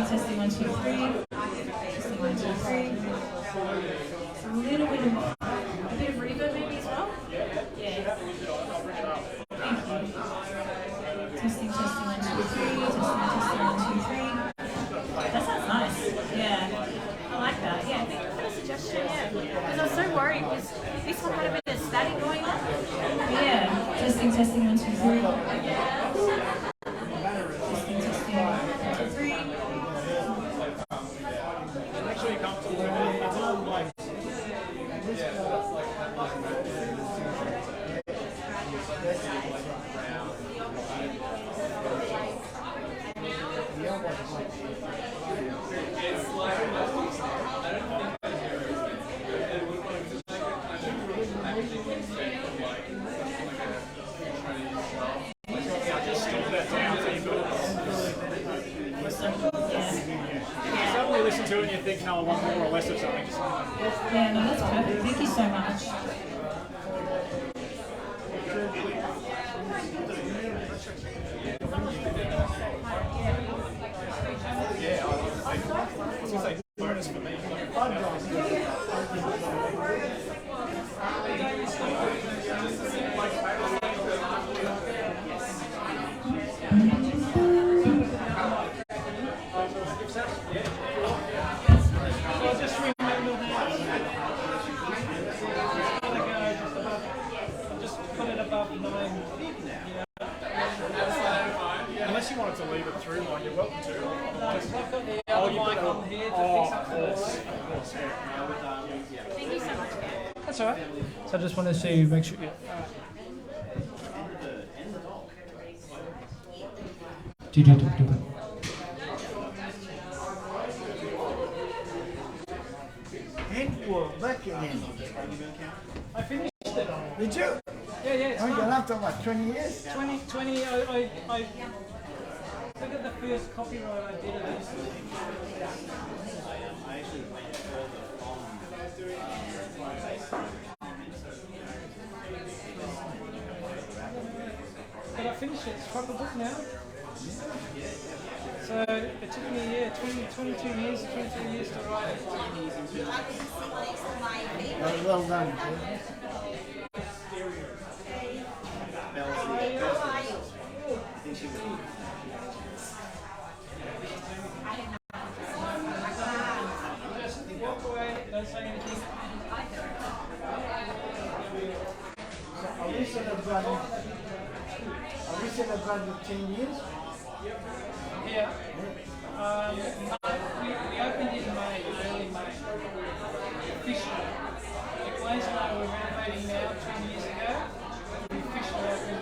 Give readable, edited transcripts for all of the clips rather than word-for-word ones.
testing, 1, 2, 3. Testing, 1, 2, 3. A little bit of reverb maybe as well. Yeah. Thank you. Testing, 1, 2, 3. Testing, 1, 2, 3. That sounds nice. Yeah. I like that. Yeah, thank you for the suggestion. Yeah. Because I was so worried because this one had a bit of static going on. Yeah. Testing, 1, 2, 3. Testing, 1, 2, 3. Make sure you're comfortable with it. It's all like. Listen to it and you think, no, I want more or less of something. Yeah, no, that's perfect. Thank you so much. Yeah, I was going to say bonus for me. Unless you wanted to leave it through line, you're welcome to. Oh, you've got on here to fix up. Thank you so much. That's all right. So I just wanted to make sure. And we're back again. I finished it. Did you? Yeah, it's Oh, you fine. left what, 20 years? 2020, I look at the first copyright I did of this. But I finished it. It's a proper book now. So it took me 22 years, 23 years to write it. Well done. Walk away, don't say anything. Are we celebrating 10 years? Yeah. We opened it in May, early May. Officially. The place that we're renovating now 2 years ago, we officially opened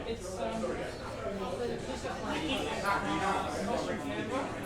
It's just a plane. Costume Canberra.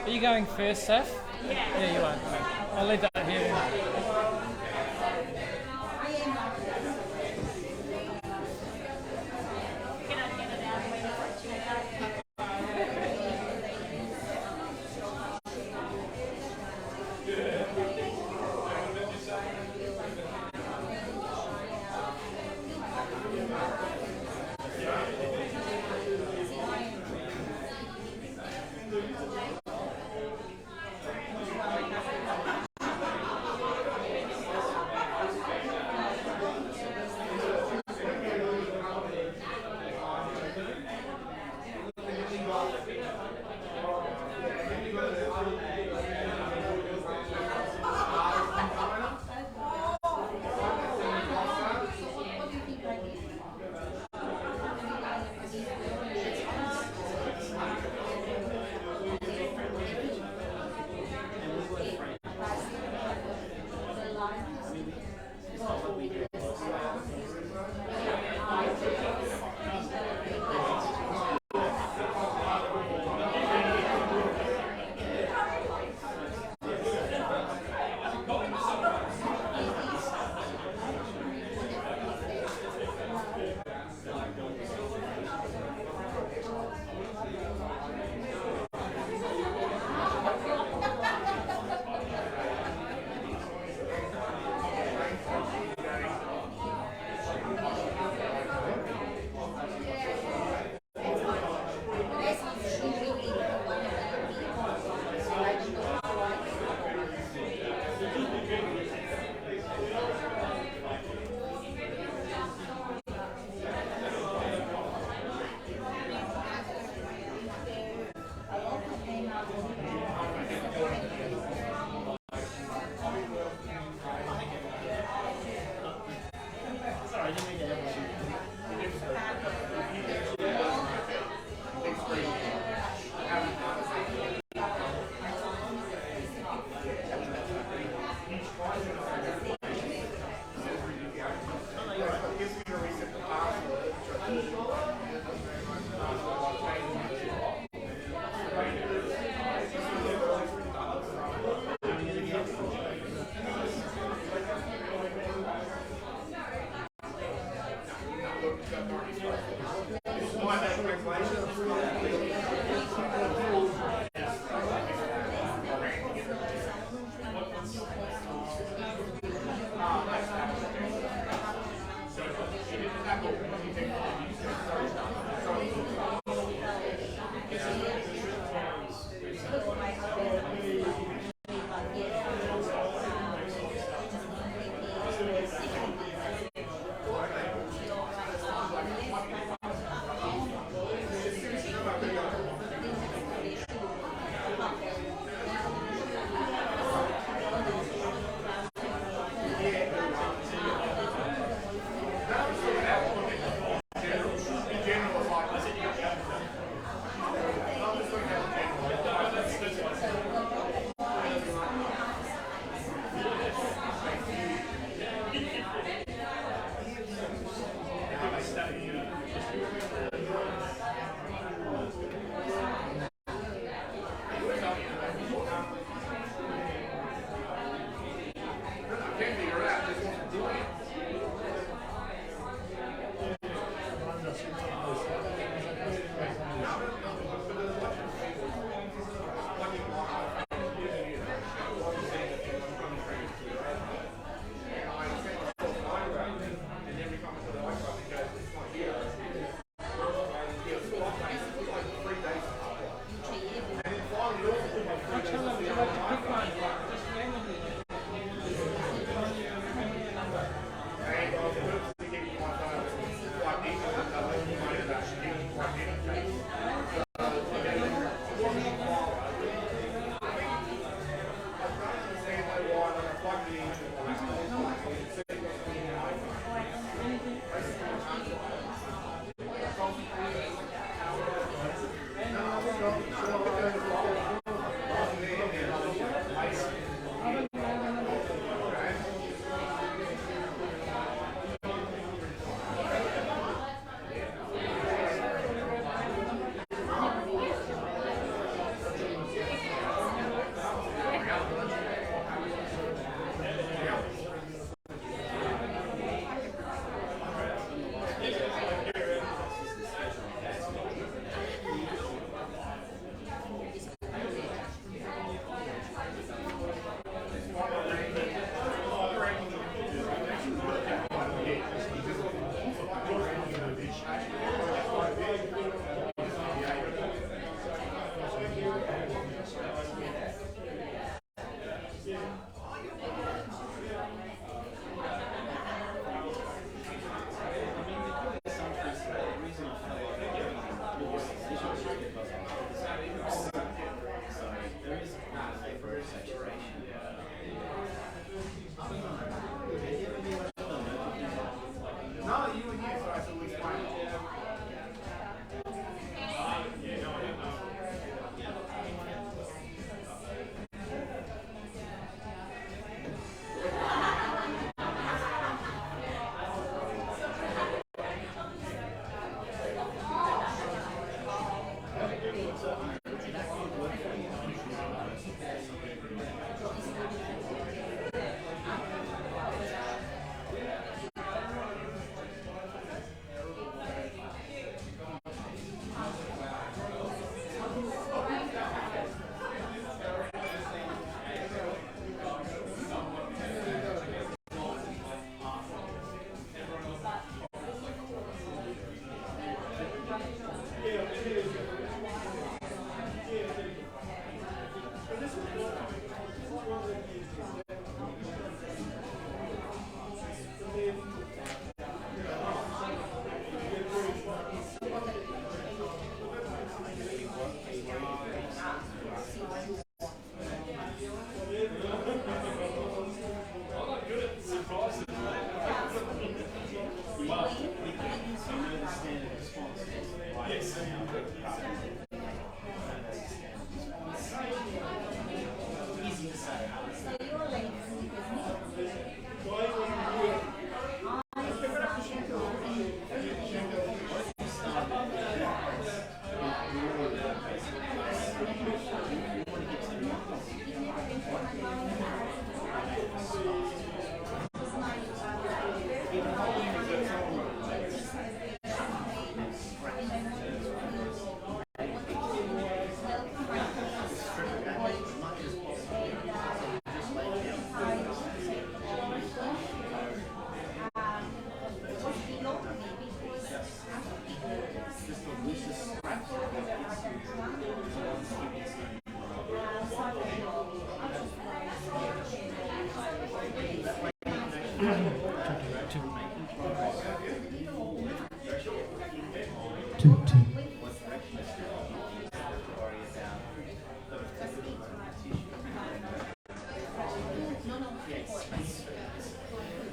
Are you going first, Seth? Yeah, you are. Okay. I'll leave that here.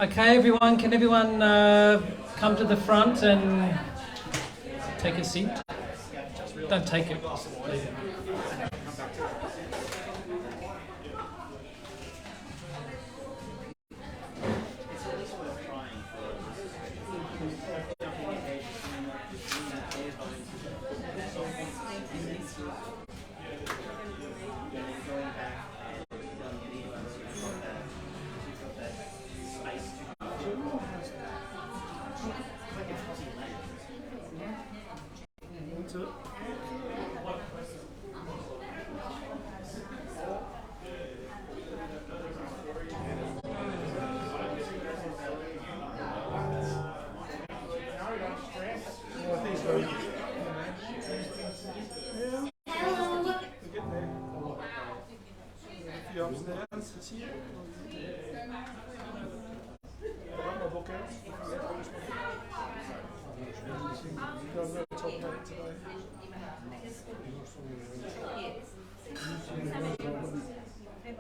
Okay, everyone, can everyone come to the front and take a seat? Don't take it. Leave it.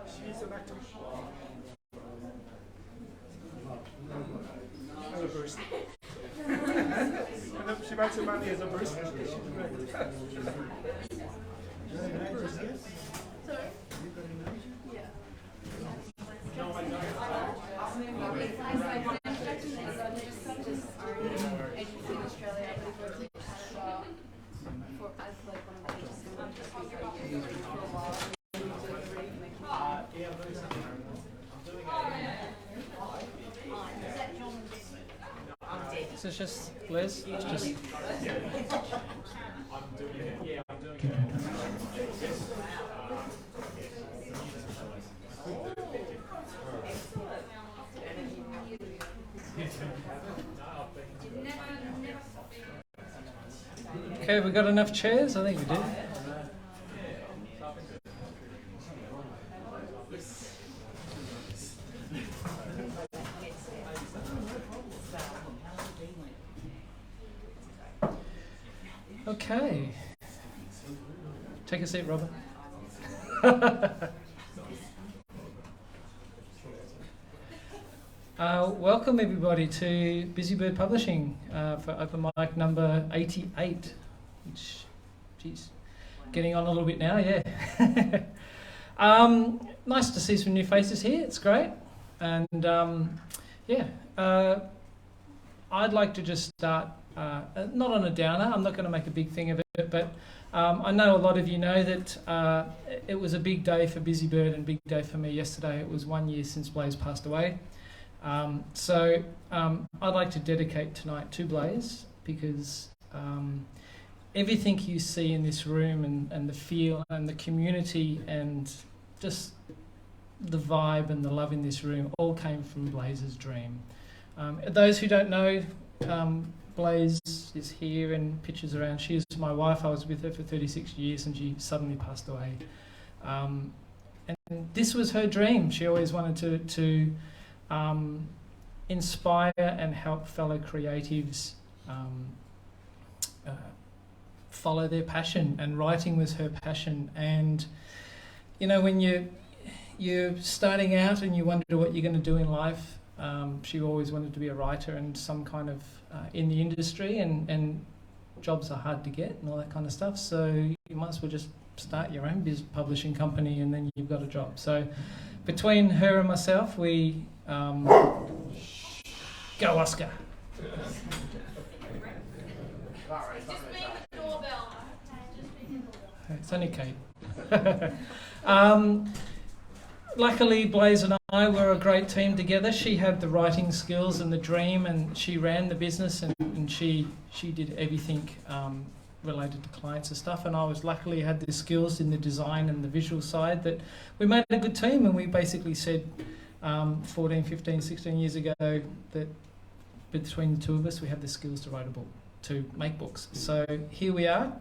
She's an actor. As a person. And she makes her money as a person. Is this just Liz? It's just... Okay, we got enough chairs? I think we did. Okay. Take a seat, Robert. Welcome everybody to Busy Bird Publishing for open mic number 88, which, geez, getting on a little bit now, yeah. Nice to see some new faces here, it's great. And I'd like to just start, not on a downer, I'm not going to make a big thing of it, but I know a lot of you know that it was a big day for Busy Bird and big day for me yesterday. It was 1 year since Blaze passed away. So I'd like to dedicate tonight to Blaze because everything you see in this room and the feel and the community and just the vibe and the love in this room all came from Blaze's dream. Those who don't know, Blaze is here and pictures around. She is my wife. I was with her for 36 years and she suddenly passed away. And this was her dream. She always wanted to inspire and help fellow creatives follow their passion, and writing was her passion. And you know, when you're starting out and you wonder what you're going to do in life, she always wanted to be a writer and some kind of in the industry, and jobs are hard to get and all that kind of stuff, so you might as well just start your own publishing company and then you've got a job. So between her and myself, we go Oscar. It's only Kate. Luckily, Blaze and I were a great team together. She had the writing skills and the dream, and she ran the business, and she did everything related to clients and stuff. And I was luckily had the skills in the design and the visual side that we made a good team. And we basically said 14, 15, 16 years ago that between the two of us, we have the skills to write a book, to make books. So here we are.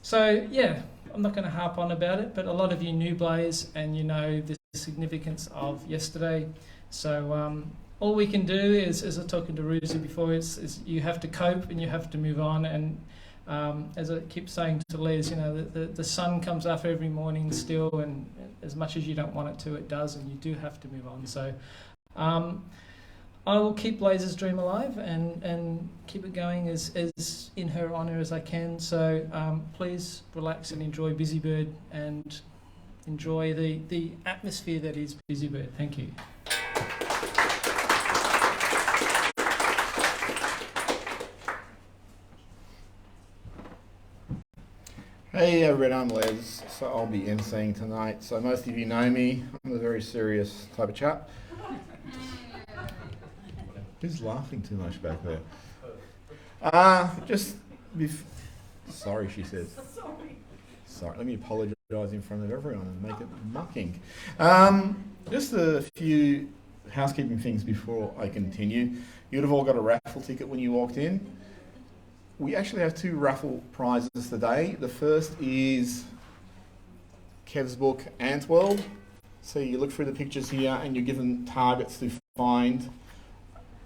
So yeah, I'm not going to harp on about it, but a lot of you knew Blaze and you know the significance of yesterday. So all we can do is, as I was talking to Ruzi before, is you have to cope and you have to move on. And as I keep saying to Les, you know, the sun comes up every morning still, and as much as you don't want it to, it does, and you do have to move on. So I will keep Blaze's dream alive and keep it going as in her honour as I can. So please relax and enjoy Busy Bird and enjoy the atmosphere that is Busy Bird. Thank you. Hey everyone, I'm Les. So I'll be emceeing tonight. So most of you know me. I'm a very serious type of chap. Who's laughing too much back there? Sorry, she says. Sorry, let me apologise in front of everyone and make it mucking. Just a few housekeeping things before I continue. You'd have all got a raffle ticket when you walked in. We actually have two raffle prizes today. The first is Kev's book, Antworld. So you look through the pictures here and you're given targets to find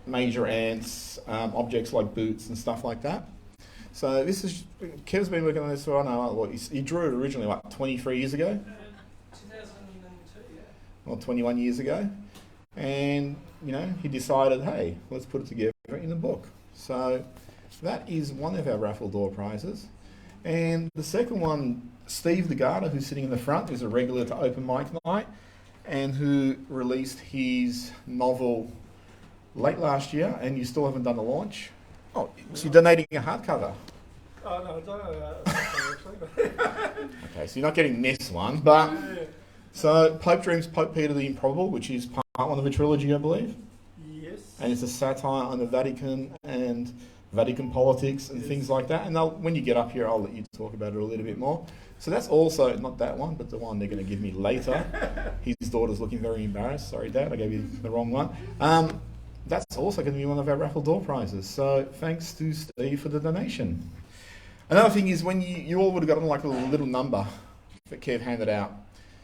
major ants, objects like boots and stuff like that. So this is, Kev's been working on this for, I don't know, he drew it originally, 23 years ago? 2002, yeah. Well, 21 years ago. And, you know, he decided, hey, let's put it together in a book. So that is one of our raffle door prizes. And the second one, Steve DeGarda, who's sitting in the front, who's a regular to Open Mic Night, and who released his novel late last year, and you still haven't done the launch. Oh, so you're donating a hardcover? Oh, no, I don't know that actually. Okay, so you're not getting this one, but... So, Pope Dreams, Pope Peter the Improbable, which is part one of a trilogy, I believe. Yes. And it's a satire on the Vatican and Vatican politics and things like that. And when you get up here, I'll let you talk about it a little bit more. So that's also, not that one, but the one they're going to give me later. His daughter's looking very embarrassed. Sorry, Dad, I gave you the wrong one. That's also going to be one of our raffle door prizes. So thanks to Steve for the donation. Another thing is when you all would have gotten like a little number that Kev handed out.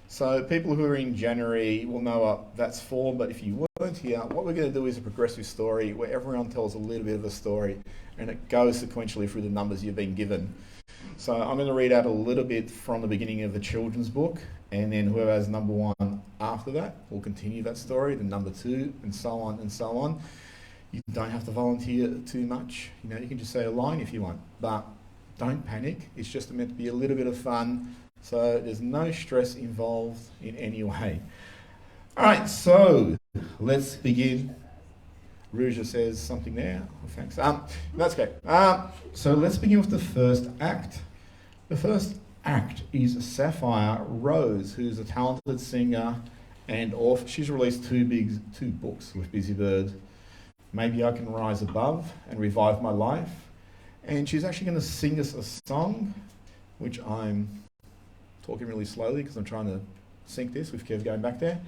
So people who are in January will know what that's for, but if you weren't here, what we're going to do is a progressive story where everyone tells a little bit of a story and it goes sequentially through the numbers you've been given. So I'm going to read out a little bit from the beginning of the children's book, and then whoever has number one after that will continue that story, then number two, and so on and so on. You don't have to volunteer too much. You know, you can just say a line if you want, but don't panic. It's just meant to be a little bit of fun, so there's no stress involved in any way. All right, so let's begin. Ruja says something there. Oh, thanks. That's okay. So let's begin with the first act. The first act is Sapphire Rose, who's a talented singer and author. She's released two books with Busy Bird. Maybe I Can Rise Above and Revive My Life. And she's actually going to sing us a song, which I'm talking really slowly because I'm trying to sync this with Kev going back there,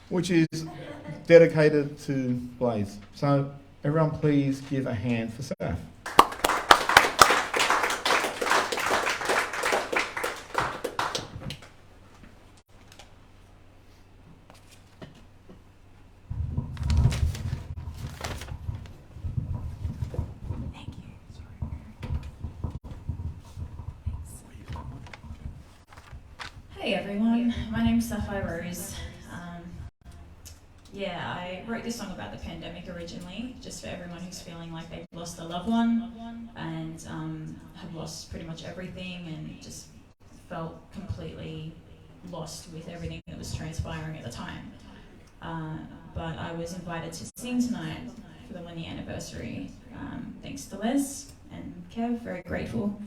which is dedicated to Blaze. So everyone please give a hand for Saf. Hey everyone, my name's Sapphire Rose. I wrote this song about the pandemic originally, just for everyone who's feeling like they've lost a loved one and have lost pretty much everything and just felt completely lost with everything that was transpiring at the time. But I was invited to sing tonight for the 1 year anniversary, thanks to Les and Kev, very grateful.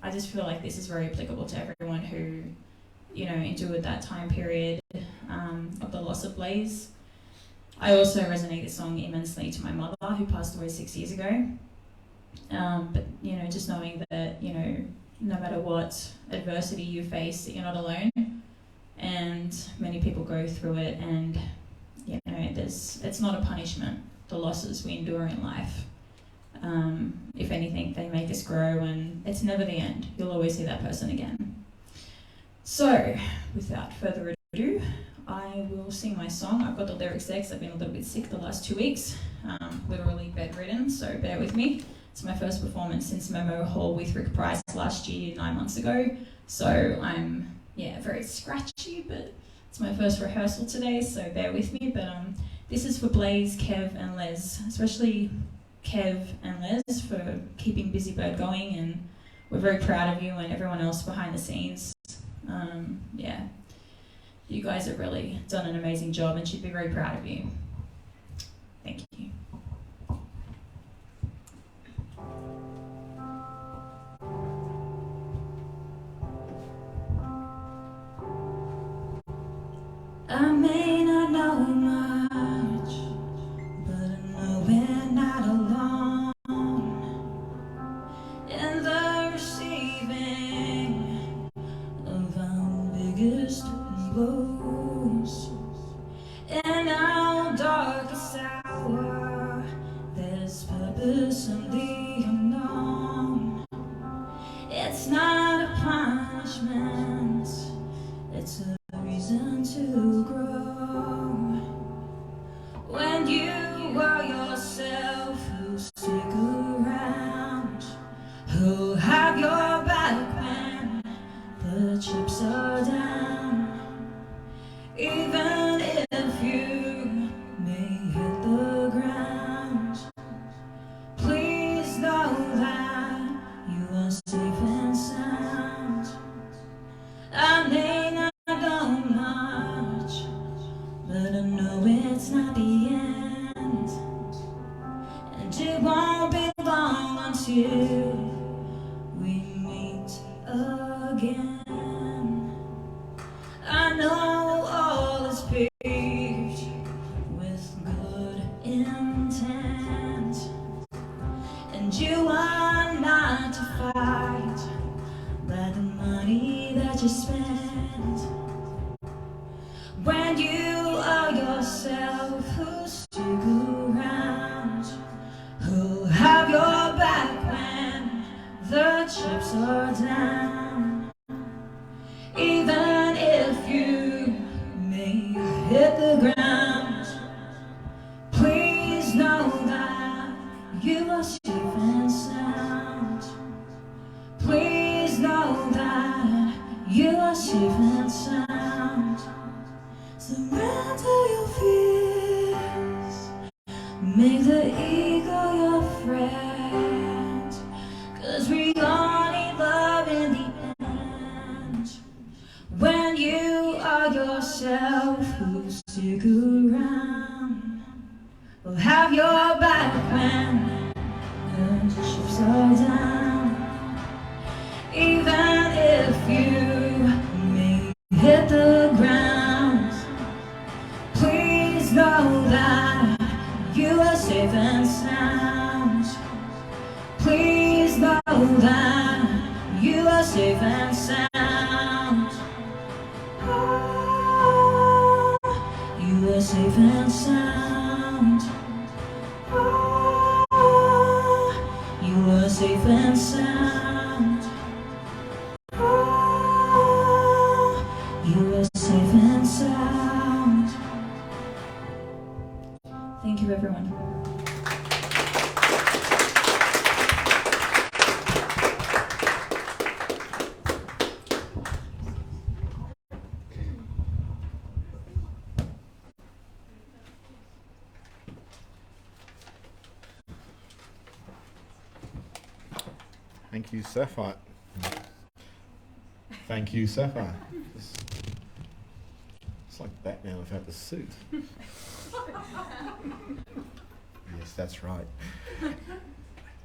I just feel like this is very applicable to everyone who, endured that time period of the loss of Blaze. I also resonate this song immensely to my mother, who passed away 6 years ago. But just knowing that, no matter what adversity you face, that you're not alone, and many people go through it, and it's not a punishment, the losses we endure in life. If anything, they make us grow, and it's never the end. You'll always see that person again. So, without further ado, I will sing my song. I've got the lyrics there because I've been a little bit sick the last 2 weeks, literally bedridden, so bear with me. It's my first performance since Memo Hall with Rick Price last year, 9 months ago. So I'm, very scratchy, but it's my first rehearsal today, so bear with me. But this is for Blaze, Kev and Les, especially Kev and Les for keeping Busy Bird going, and we're very proud of you and everyone else behind the scenes. You guys have really done an amazing job and should be very proud of you. Thank you. I may not know much, but I know we're not alone in the receiving of our biggest blows. In our darkest hour, there's purpose in the unknown. It's not a punishment, it's a reason to grow. When you are yourself, who'll stick around, who'll have your back when the chips are down. Even if you may hit the ground, please know that you are safe and sound. I may not know much, but I know it's not the end, and it won't be long until we meet again. I know all is paved with good intent, and you are not to fight by the money that you spend. When you are yourself, who'll stick around, who'll have your back when the chips are down. Even if you may hit the ground, please know that you are safe and sound. Please know that you are safe and sound. Surrender your fears, make the ego your friend, 'cause we all need love in the end. When you are yourself, who'll stick around, Ships are down. Even if you may hit the ground, please know that you are safe and sound. Please know that you are safe and sound. Oh, you are safe and sound. Oh, you are safe and sound. Oh, you are safe and sound. Thank you, everyone. Thank you, Sapphire. Thank you, Sapphire. It's like Batman without the suit. Yes, that's right.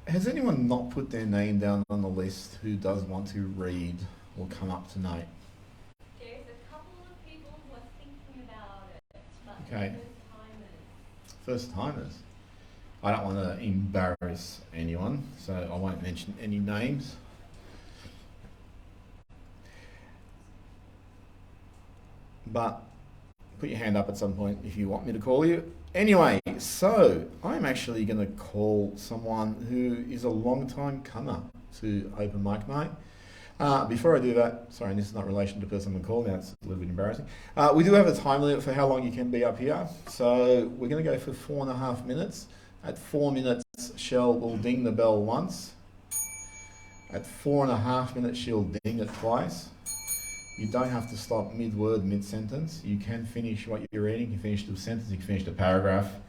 Has anyone not put their name down on the list who does want to read or come up tonight? There's a couple of people who are thinking about it, but Okay. first timers. First timers. I don't want to embarrass anyone, so I won't mention any names. But put your hand up at some point if you want me to call you. Anyway, so I'm actually going to call someone who is a long-time comer to Open Mic Night. Before I do that, sorry, and this is not in relation to the person I'm going to call now, it's a little bit embarrassing. We do have a time limit for how long you can be up here, so we're going to go for 4.5 minutes. At 4 minutes, Shell will ding the bell once. At 4.5 minutes, she'll ding it twice. You don't have to stop mid-word, mid-sentence. You can finish what you're reading. You can finish the sentence, you can finish the paragraph.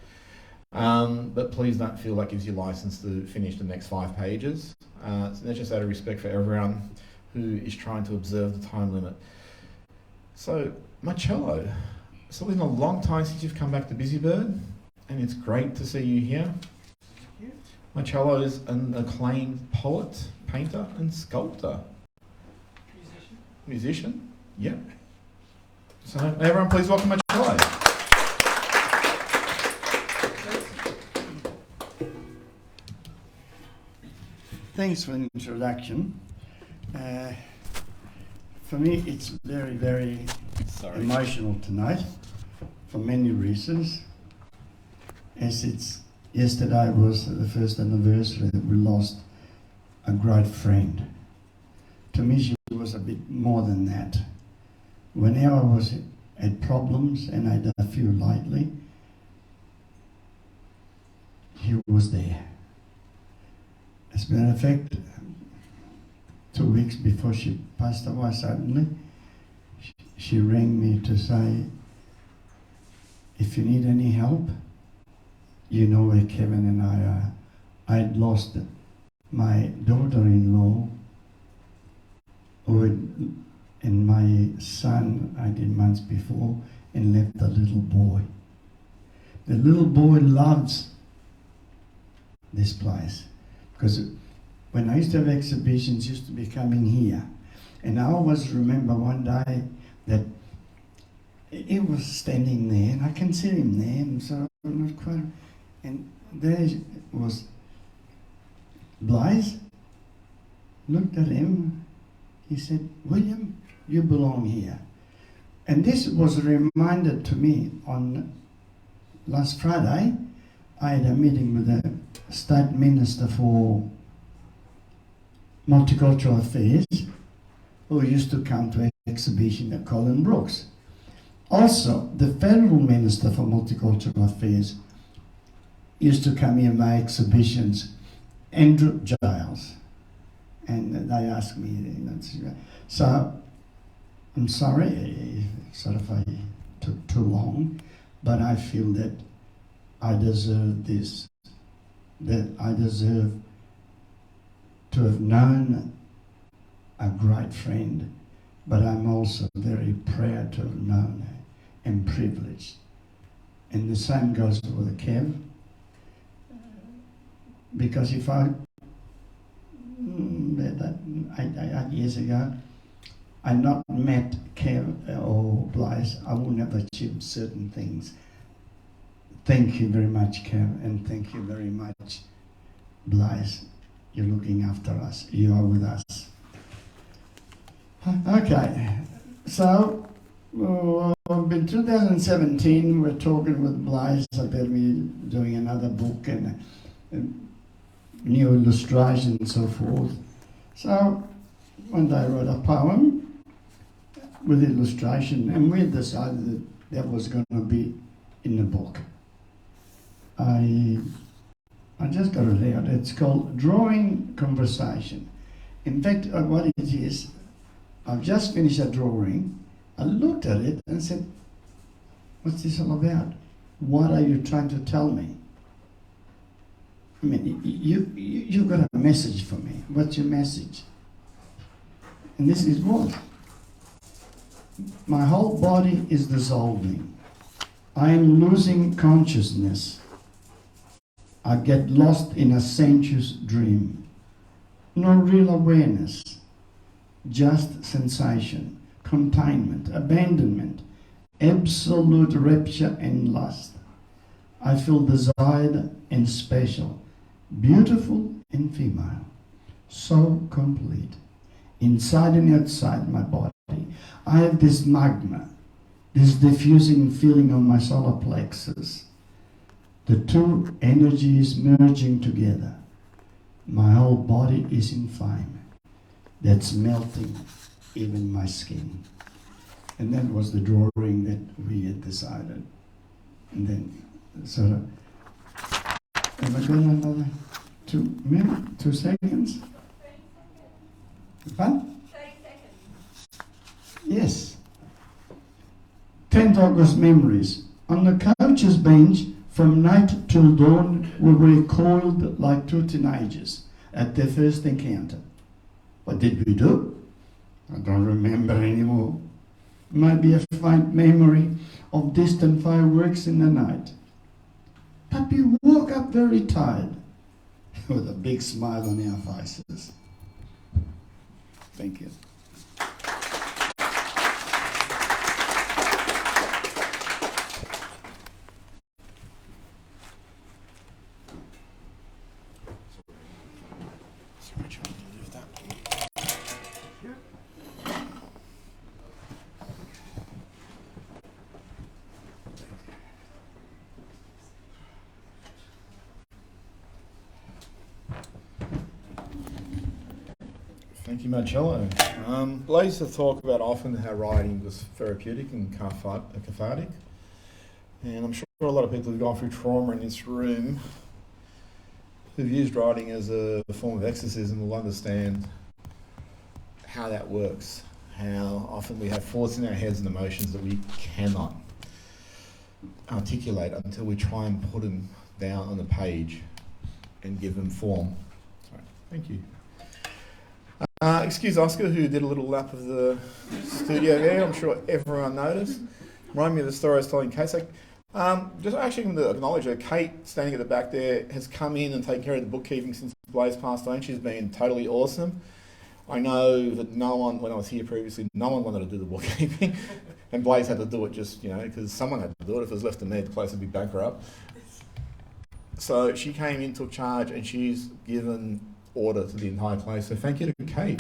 But please don't feel that gives you license to finish the next 5 pages. So that's just out of respect for everyone who is trying to observe the time limit. So, Marcello, it's been a long time since you've come back to Busybird, and it's great to see you here. Marcello is an acclaimed poet, painter, and sculptor. Musician? Yep. So, everyone please welcome Marcello. Thanks for the introduction. For me, it's very, very emotional tonight for many reasons. As yesterday was the first anniversary that we lost a great friend. To me, she was a bit more than that. Whenever I had problems, and I don't feel lightly, he was there. As a matter of fact, 2 weeks before she passed away suddenly, she rang me to say, if you need any help, you know where Kevin and I are. I'd lost my daughter-in-law, and my son I did months before, and left a little boy. The little boy loves this place, because when I used to have exhibitions, used to be coming here, and I always remember one day that he was standing there, and I can see him there, and so I'm not quite. And there was Blaise, looked at him, he said, William, you belong here. And this was reminded to me on last Friday. I had a meeting with the State Minister for Multicultural Affairs, who used to come to an exhibition at Colin Brooks. Also, the Federal Minister for Multicultural Affairs used to come here my exhibitions, Andrew Giles, and they asked me, so I'm sorry, sort of I took too long, but I feel that I deserve this, that I deserve to have known a great friend, but I'm also very proud to have known her and privileged. And the same goes for the Kev, because if I 8 years ago, I not met Kev or Blaise, I wouldn't have achieved certain things. Thank you very much, Kev, and thank you very much, Blaise. You're looking after us. You are with us. Okay, so in 2017, we're talking with Blaise about me doing another book and new illustration and so forth. So one day I wrote a poem with illustration, and we decided that that was going to be in the book. I just got it out. It's called Drawing Conversation. In fact, what it is, I've just finished a drawing. I looked at it and said, what's this all about? What are you trying to tell me? I mean, you've got a message for me. What's your message? And this is what? My whole body is dissolving. I am losing consciousness. I get lost in a sensuous dream. No real awareness. Just sensation, containment, abandonment, absolute rapture and lust. I feel desired and special, beautiful and female, so complete. Inside and outside my body, I have this magma, this diffusing feeling on my solar plexus. The two energies merging together. My whole body is in flame. That's melting even my skin. And that was the drawing that we had decided. And then, sort of, have I got another 2 minutes, 2 seconds? 30 seconds. Fun? 30 seconds. Yes. 10th August memories. On the coach's bench, from night till dawn, we were coiled like two teenagers at their first encounter. What did we do? I don't remember anymore. Might be a faint memory of distant fireworks in the night. But we woke up very tired, with a big smile on our faces. Thank you. Thank you, Marcello. Blaise to talk about often how writing was therapeutic and cathartic. And I'm sure a lot of people who've gone through trauma in this room who've used writing as a form of exorcism will understand how that works. How often we have thoughts in our heads and emotions that we cannot articulate until we try and put them down on the page and give them form. Sorry. Thank you. Excuse Oscar, who did a little lap of the studio there. I'm sure everyone noticed. Remind me of the story I was telling Kate. So, just actually going to acknowledge that Kate, standing at the back there, has come in and taken care of the bookkeeping since Blaise passed on. She's been totally awesome. I know that no one, when I was here previously, no one wanted to do the bookkeeping, and Blaise had to do it just, because someone had to do it. If it was left to me, the place would be bankrupt. So she came in, took charge, and she's given order to the entire place. So thank you to Kate.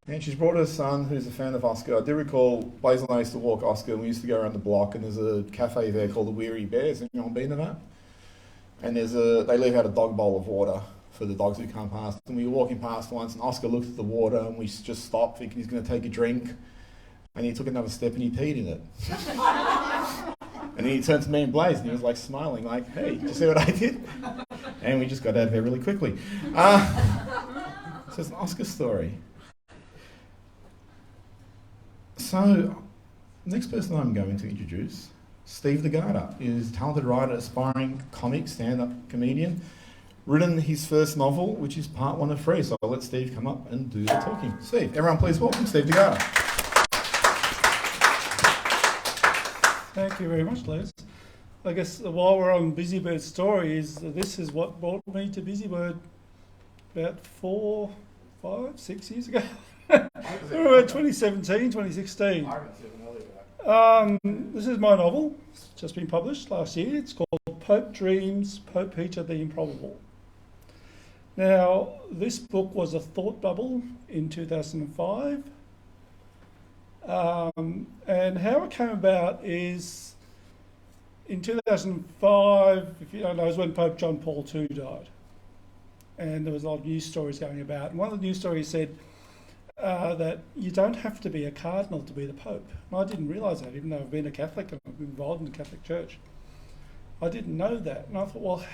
And she's brought her son, who's a fan of Oscar. I do recall Blaise and I used to walk Oscar, and we used to go around the block, and there's a cafe there called the Weary Bears. Anyone been to that? And they leave out a dog bowl of water for the dogs who come past. And we were walking past once, and Oscar looked at the water, and we just stopped thinking he's going to take a drink. And he took another step and he peed in it. And then he turned to me and Blaise, and he was like smiling, like, "Hey, did you see what I did?" And we just got out of there really quickly. So it's an Oscar story. So, next person I'm going to introduce, Steve DeGarda, is a talented writer, aspiring comic, stand-up comedian. Written his first novel, which is part 1 of 3. So I'll let Steve come up and do the talking. Steve, everyone please welcome Steve DeGarda. Thank you very much, Les. I guess while we're on Busybird's stories, this is what brought me to Busybird about 4, 5, 6 years ago. Around 2017, 2016. This is my novel. It's just been published last year. It's called Pope Dreams, Pope Peter the Improbable. Now, this book was a thought bubble in 2005. And how it came about is in 2005, if you don't know, is when Pope John Paul II died. And there was a lot of news stories going about. And one of the news stories said that you don't have to be a cardinal to be the Pope. And I didn't realise that, even though I've been a Catholic and I've been involved in the Catholic Church. I didn't know that. And I thought, well,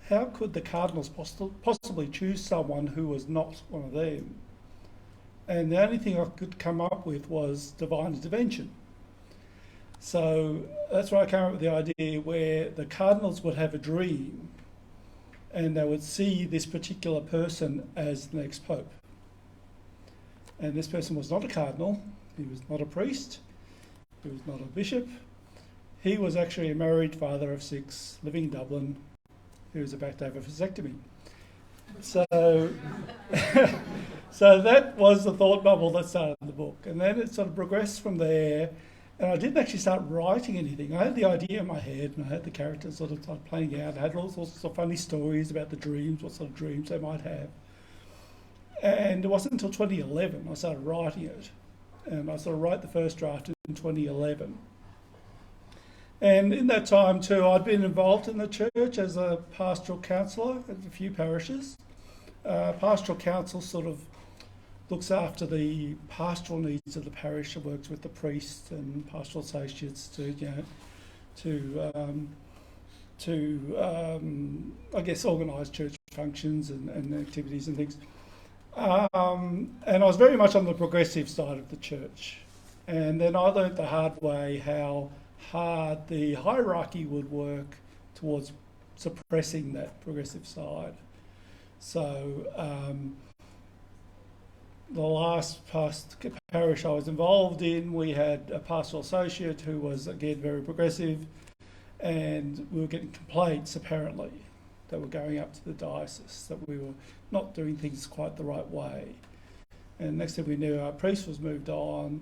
how could the cardinals possibly choose someone who was not one of them? And the only thing I could come up with was divine intervention. So that's where I came up with the idea where the cardinals would have a dream and they would see this particular person as the next pope. And this person was not a cardinal, he was not a priest, he was not a bishop. He was actually a married father of 6, living in Dublin, who was about to have a vasectomy. So, so that was the thought bubble that started the book. And then it sort of progressed from there. And I didn't actually start writing anything. I had the idea in my head and I had the characters sort of started playing out. I had all sorts of funny stories about the dreams, what sort of dreams they might have. And it wasn't until 2011 I started writing it. And I sort of wrote the first draft in 2011. And in that time too, I'd been involved in the church as a pastoral counsellor at a few parishes. Pastoral counsel sort of looks after the pastoral needs of the parish and works with the priests and pastoral associates to I guess organise church functions and activities and things. And I was very much on the progressive side of the church. And then I learnt the hard way how hard the hierarchy would work towards suppressing that progressive side. So the last parish I was involved in, we had a pastoral associate who was again very progressive, and we were getting complaints apparently that were going up to the diocese that we were not doing things quite the right way. And next thing we knew, our priest was moved on,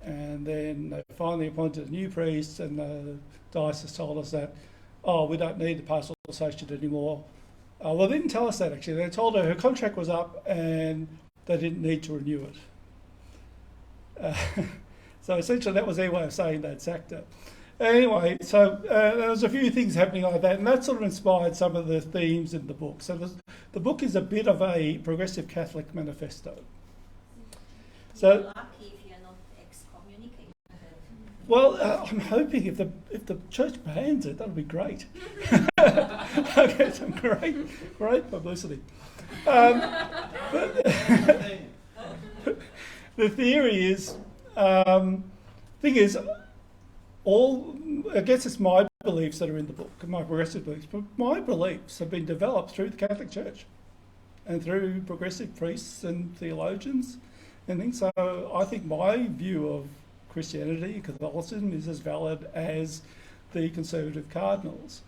and then they finally appointed a new priest, and the diocese told us that, oh, we don't need the pastoral associate anymore. Well, they didn't tell us that actually. They told her contract was up and they didn't need to renew it. So essentially that was their way of saying they'd sacked her. Anyway, so there was a few things happening like that, and that sort of inspired some of the themes in the book. So the book is a bit of a progressive Catholic manifesto. So you're lucky if you're not excommunicated. Well, I'm hoping if the church bans it, that'll be great. I'll get some great publicity. But the theory is, thing is, I guess it's my beliefs that are in the book, my progressive beliefs, but my beliefs have been developed through the Catholic Church and through progressive priests and theologians and things. So I think my view of Christianity, Catholicism, is as valid as the conservative cardinals.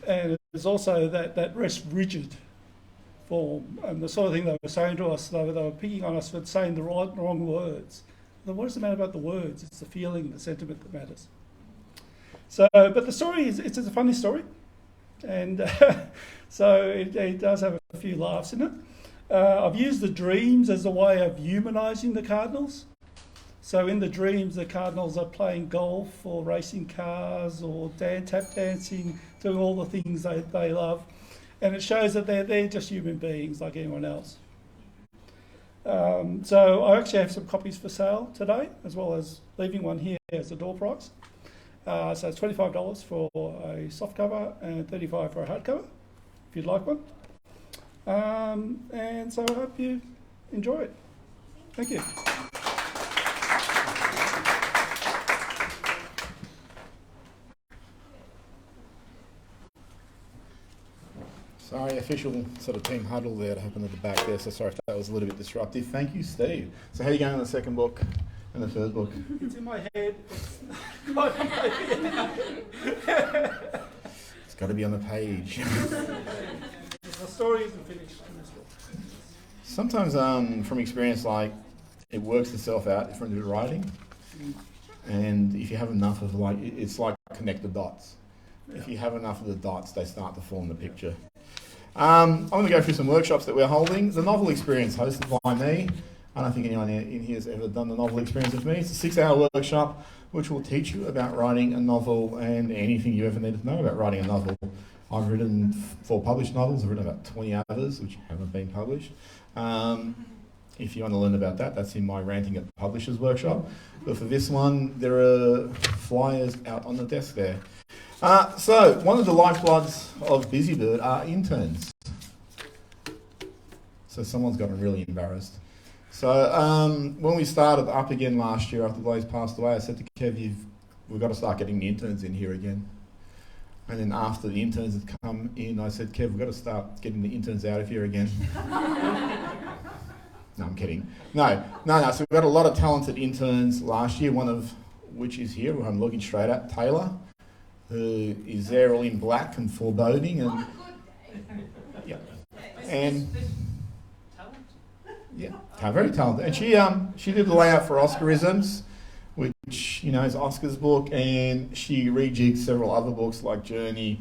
And there's also that rest rigid form, and the sort of thing they were saying to us, they were picking on us for saying the wrong words. Then what does it matter about the words? It's the feeling, the sentiment that matters. So, but the story it's a funny story, and so it does have a few laughs in it. I've used the dreams as a way of humanising the cardinals. So in the dreams, the cardinals are playing golf or racing cars or tap dancing, doing all the things they love. And it shows that they're just human beings like anyone else. So I actually have some copies for sale today, as well as leaving one here as a door prize. So it's $25 for a soft cover and $35 for a hardcover, if you'd like one. And so I hope you enjoy it. Thank you. Sorry, official sort of team huddle there to happen at the back there, so sorry if that was a little bit disruptive. Thank you, Steve. So how are you going on the second book and the third book? It's in my head. It's got to be on the page. The story isn't finished in this book. Sometimes, from experience, like it works itself out from the writing, and if you have enough of it's like connect the dots. If you have enough of the dots, they start to form the picture. I'm going to go through some workshops that we're holding. The novel experience, hosted by me. I don't think anyone in here has ever done the novel experience with me. It's a 6-hour workshop which will teach you about writing a novel and anything you ever need to know about writing a novel. I've written 4 published novels. I've written about 20 others which haven't been published. If you want to learn about that, that's in my Ranting at Publishers workshop. But for this one, there are flyers out on the desk there. So, one of the lifebloods of Busybird are interns. So someone's gotten really embarrassed. So when we started up again last year after Blaze passed away, I said to Kev, we've got to start getting the interns in here again. And then after the interns had come in, I said, Kev, we've got to start getting the interns out of here again. No, I'm kidding. No. So we've got a lot of talented interns last year, one of which is here, who I'm looking straight at, Taylor, who is there all in black and foreboding. And yeah. And yeah, very talented. And she did the layout for Oscarisms, which, is Oscar's book, and she rejigged several other books like Journey,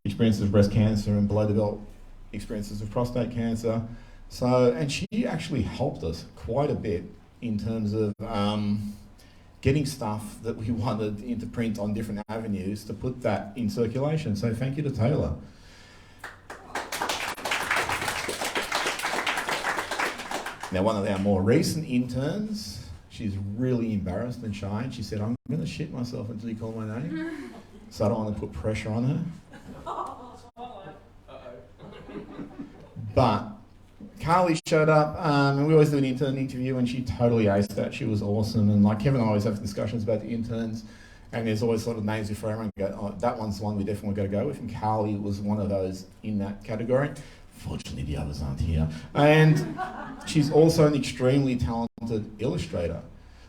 Experiences of Breast Cancer, and Below the Belt, Experiences of Prostate Cancer. So, and she actually helped us quite a bit in terms of getting stuff that we wanted into print on different avenues to put that in circulation. So thank you to Taylor. Now, one of our more recent interns, she's really embarrassed and shy, and she said, I'm going to shit myself until you call my name. So I don't want to put pressure on her. But Carly showed up, and we always do an intern interview, and she totally aced that. She was awesome. And like Kevin and I always have discussions about the interns, and there's always sort of names before everyone go, oh, that one's the one we definitely got to go with. And Carly was one of those in that category. Fortunately, the others aren't here. And she's also an extremely talented illustrator.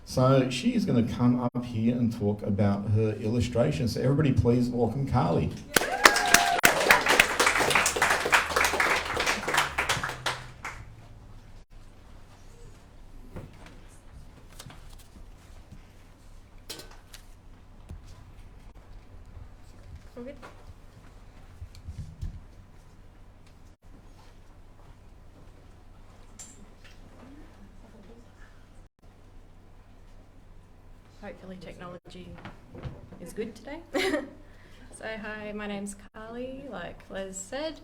So she's going to come up here and talk about her illustration. So everybody please welcome Carly. Hopefully technology is good today. So hi, my name's Carly, like Les said.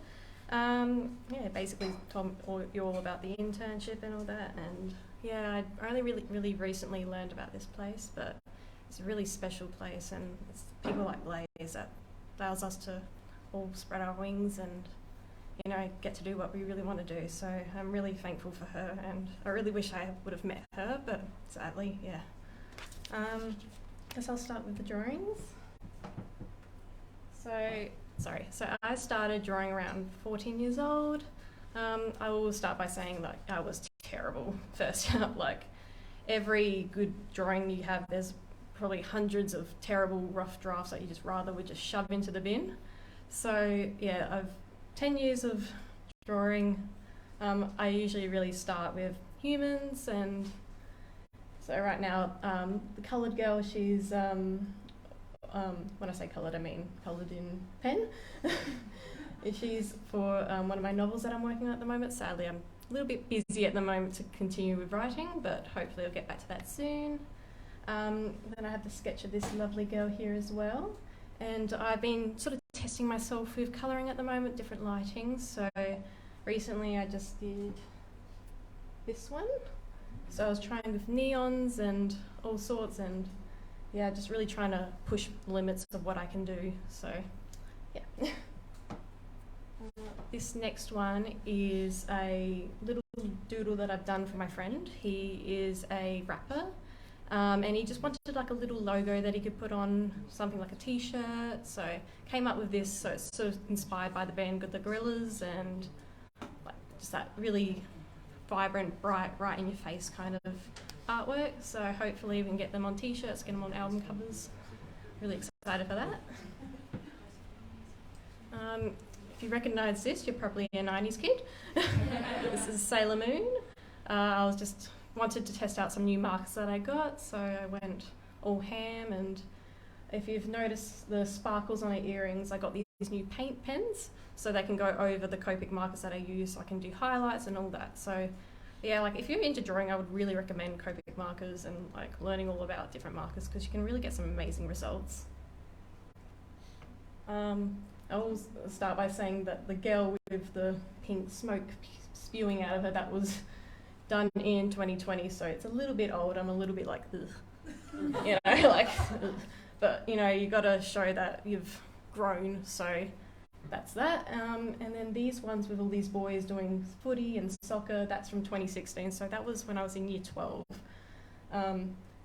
Basically told you all about the internship and all that, and yeah, I only really recently learned about this place, but it's a really special place, and it's people like Blaze that allows us to all spread our wings and get to do what we really want to do. So I'm really thankful for her, and I really wish I would have met her, but sadly, yeah. Guess I'll start with the drawings. So I started drawing around 14 years old. I will start by saying that I was terrible first up. Like every good drawing you have, there's probably hundreds of terrible rough drafts that you would just shove into the bin. So yeah, I've 10 years of drawing. I usually really start with humans, and so right now, the coloured girl, she's, when I say coloured, I mean coloured in pen. She's for one of my novels that I'm working on at the moment. Sadly, I'm a little bit busy at the moment to continue with writing, but hopefully I'll get back to that soon. Then I have the sketch of this lovely girl here as well. And I've been sort of testing myself with colouring at the moment, different lightings. So recently I just did this one. So I was trying with neons and all sorts, and yeah, just really trying to push the limits of what I can do. So yeah. This next one is a little doodle that I've done for my friend. He is a rapper, and he just wanted like a little logo that he could put on something like a t-shirt. So came up with this. So it's sort of inspired by the band The Gorillaz, and like just that really vibrant, bright, right in your face kind of artwork. So hopefully we can get them on t-shirts, get them on album covers. really excited for that. If you recognise this, you're probably a 90s kid. This is Sailor Moon. I was just wanted to test out some new markers that I got, so I went all ham, and if you've noticed the sparkles on her earrings, I got these new paint pens so they can go over the Copic markers that I use, so I can do highlights and all that. So yeah, like if you're into drawing, I would really recommend Copic markers and like learning all about different markers, because you can really get some amazing results. I will start by saying that the girl with the pink smoke spewing out of her, that was done in 2020, so it's a little bit old. I'm a little bit like, ugh. You know, like, ugh. But you know, you got to show that you've grown, so that's that. And then these ones with all these boys doing footy and soccer, that's from 2016, so that was when I was in year 12.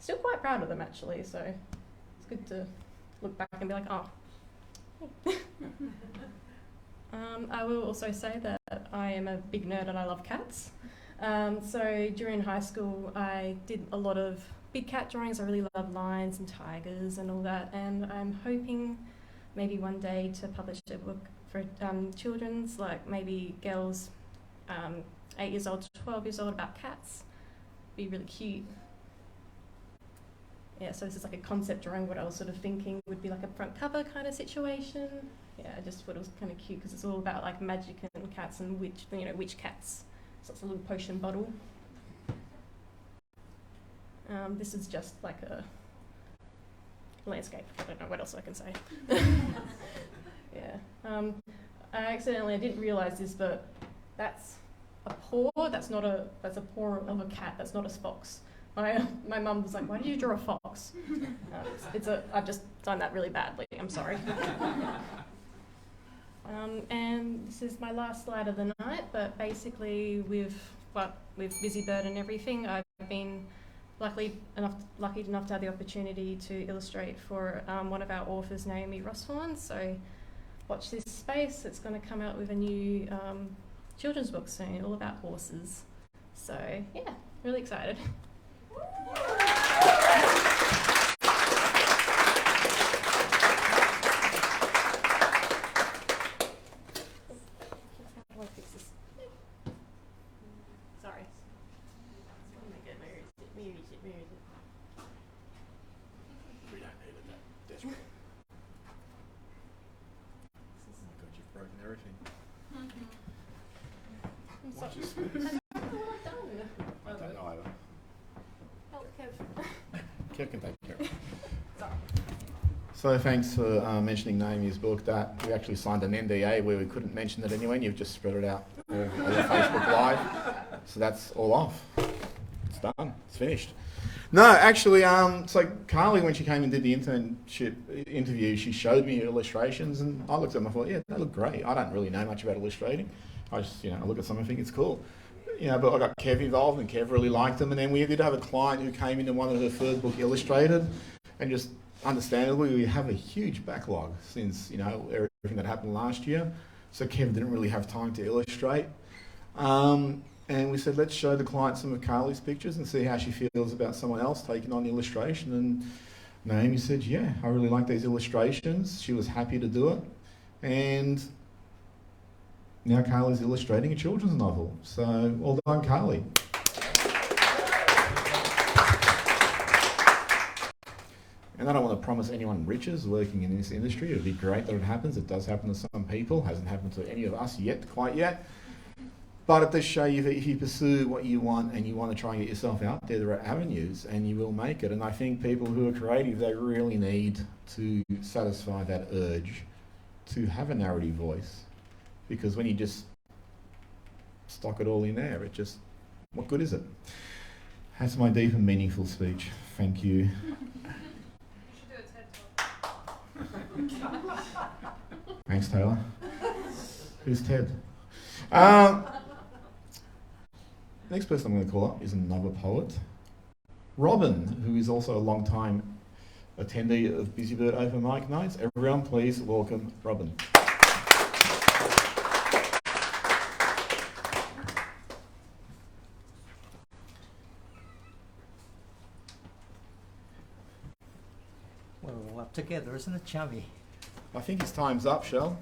Still quite proud of them actually, so it's good to look back and be like, oh. I will also say that I am a big nerd and I love cats. So during high school I did a lot of big cat drawings. I really love lions and tigers and all that, and I'm hoping maybe one day to publish a book for children's, like maybe girls 8 years old to 12 years old, about cats. Be really cute. Yeah, so this is like a concept drawing. What I was sort of thinking would be like a front cover kind of situation. Yeah, I just thought it was kind of cute because it's all about like magic and cats and witch cats. So it's a little potion bottle. This is just like a landscape. I don't know what else I can say. Yeah. I didn't realise this, but that's a paw. That's a paw of a cat. That's not a fox. My mum was like, "Why did you draw a fox?" I've just done that really badly. I'm sorry. And this is my last slide of the night. But basically, with Busybird and everything, I've been lucky enough to have the opportunity to illustrate for one of our authors, Naomi Rosshorn. So watch this space. It's going to come out with a new children's book soon, all about horses. So yeah, really excited. Sorry. We don't need it that desperate. God, you've broken everything. Watch this. I don't know either. Help, Kev. Kev can take care of it. So thanks for mentioning Naomi's book. That we actually signed an NDA where we couldn't mention it anyway, and you've just spread it out all over Facebook Live. So that's all off. It's done. It's finished. No, actually, so Carly, when she came and did the internship interview, she showed me illustrations, and I looked at them and I thought, yeah, they look great. I don't really know much about illustrating. I just, I look at some and think it's cool. But I got Kev involved, and Kev really liked them. And then we did have a client who came in and wanted her third book illustrated, and just understandably, we have a huge backlog since, everything that happened last year. So Kev didn't really have time to illustrate. And we said, let's show the client some of Carly's pictures and see how she feels about someone else taking on the illustration. And Naomi said, yeah, I really like these illustrations. She was happy to do it. And now Carly's illustrating a children's novel. So well done, Carly. And I don't want to promise anyone riches working in this industry. It would be great that it happens. It does happen to some people. Hasn't happened to any of us quite yet. But it does show you that if you pursue what you want and you want to try and get yourself out there are avenues and you will make it. And I think people who are creative, they really need to satisfy that urge to have a narrative voice. Because when you just stock it all in there, what good is it? That's my deep and meaningful speech. Thank you. Thanks, Taylor. Who's Ted? Next person I'm going to call up is another poet, Robin, who is also a long-time attendee of Busybird Open Mic Nights. Everyone, please welcome Robin. Well, we'll have together, isn't it chummy? I think his time's up, Shell.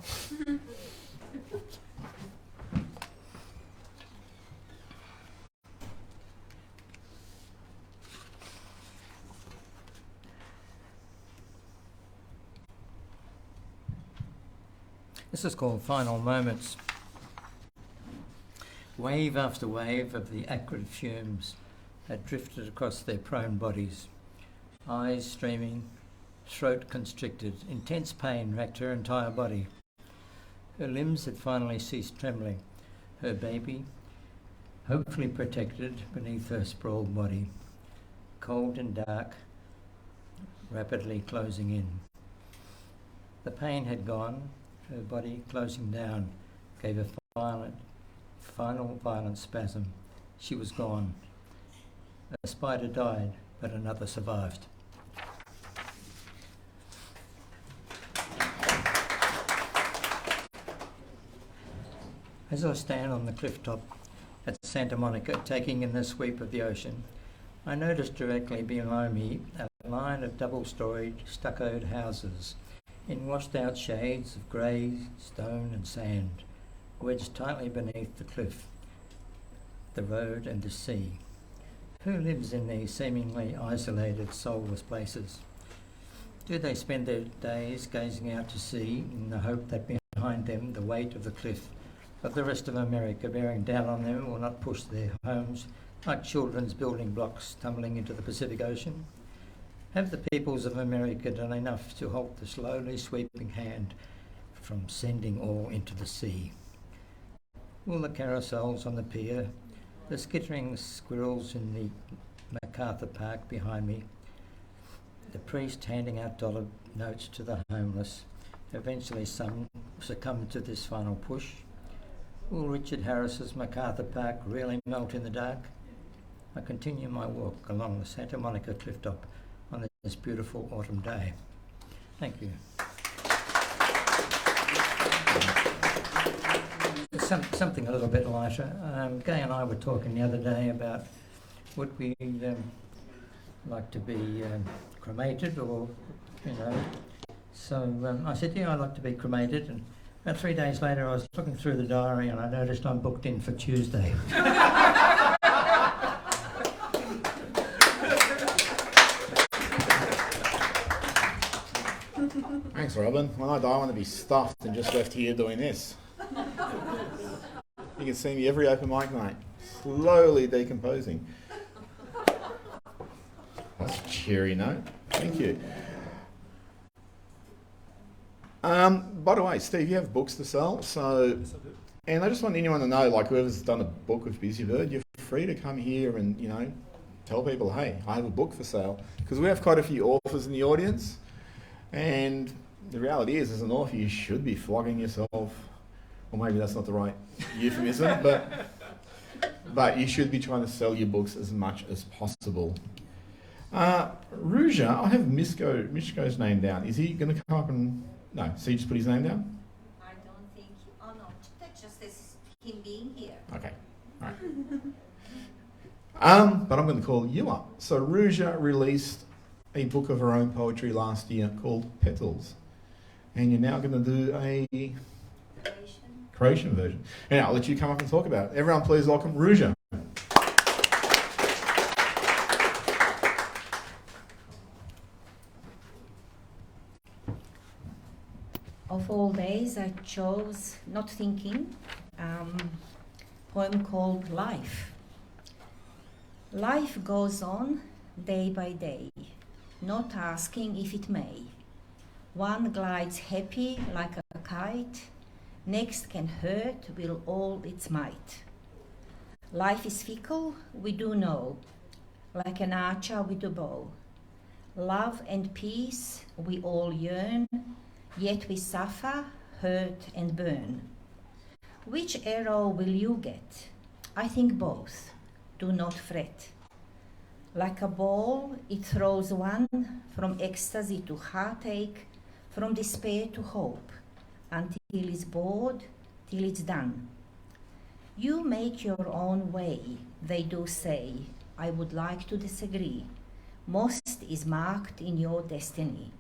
This is called Final Moments. Wave after wave of the acrid fumes had drifted across their prone bodies. Eyes streaming, throat constricted, intense pain racked her entire body. Her limbs had finally ceased trembling. Her baby, hopefully protected beneath her sprawled body. Cold and dark, rapidly closing in. The pain had gone. Her body, closing down, gave a final violent spasm. She was gone. A spider died, but another survived. As I stand on the cliff top at Santa Monica, taking in the sweep of the ocean, I notice directly below me a line of double-storied, stuccoed houses in washed-out shades of grey, stone and sand, wedged tightly beneath the cliff, the road and the sea. Who lives in these seemingly isolated, soulless places? Do they spend their days gazing out to sea in the hope that behind them the weight of the cliff of the rest of America bearing down on them will not push their homes like children's building blocks tumbling into the Pacific Ocean? Have the peoples of America done enough to halt the slowly sweeping hand from sending all into the sea? Will the carousels on the pier, the skittering squirrels in the MacArthur Park behind me, the priest handing out dollar notes to the homeless, eventually succumb to this final push? Will Richard Harris's MacArthur Park really melt in the dark? I continue my walk along the Santa Monica cliff top on this beautiful autumn day. Thank you. Something a little bit lighter. Gay and I were talking the other day about would we like to be cremated or, you know. So I said, yeah, I'd like to be cremated. And about 3 days later, I was looking through the diary and I noticed I'm booked in for Tuesday. Thanks, Robin. When I die, I want to be stuffed and just left here doing this. You can see me every open mic night, slowly decomposing. That's a cheery note. Thank you. By the way, Steve, you have books to sell, so, and I just want anyone to know, like whoever's done a book with Busybird, you're free to come here and, you know, tell people, hey, I have a book for sale, because we have quite a few authors in the audience, and the reality is, as an author, you should be flogging yourself, or maybe that's not the right euphemism, but you should be trying to sell your books as much as possible. Ruja, I have Mishko's name down. Is he going to come up and... No, so you just put his name down? I don't think... Oh no, that's just as him being here. Okay, all right. But I'm going to call you up. So Ruja released a book of her own poetry last year called Petals. And you're now going to do a Croatian version. And I'll let you come up and talk about it. Everyone please welcome Ruja. Of all days, I chose Not Thinking, poem called Life. Life goes on day by day, not asking if it may. One glides happy like a kite, next can hurt with all its might. Life is fickle, we do know, like an archer with a bow. Love and peace we all yearn, yet we suffer, hurt and burn. Which arrow will you get? I think both. Do not fret. Like a ball, it throws one from ecstasy to heartache, from despair to hope, until it's bored, till it's done. You make your own way, they do say. I would like to disagree. Most is marked in your destiny.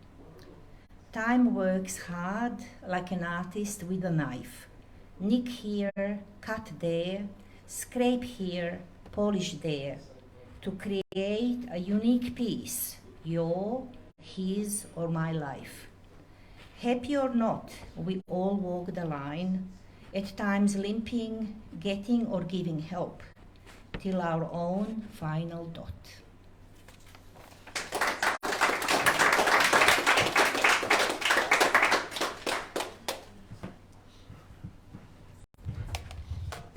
Time works hard like an artist with a knife. Nick here, cut there, scrape here, polish there, to create a unique piece, your, his, or my life. Happy or not, we all walk the line, at times limping, getting or giving help, till our own final dot.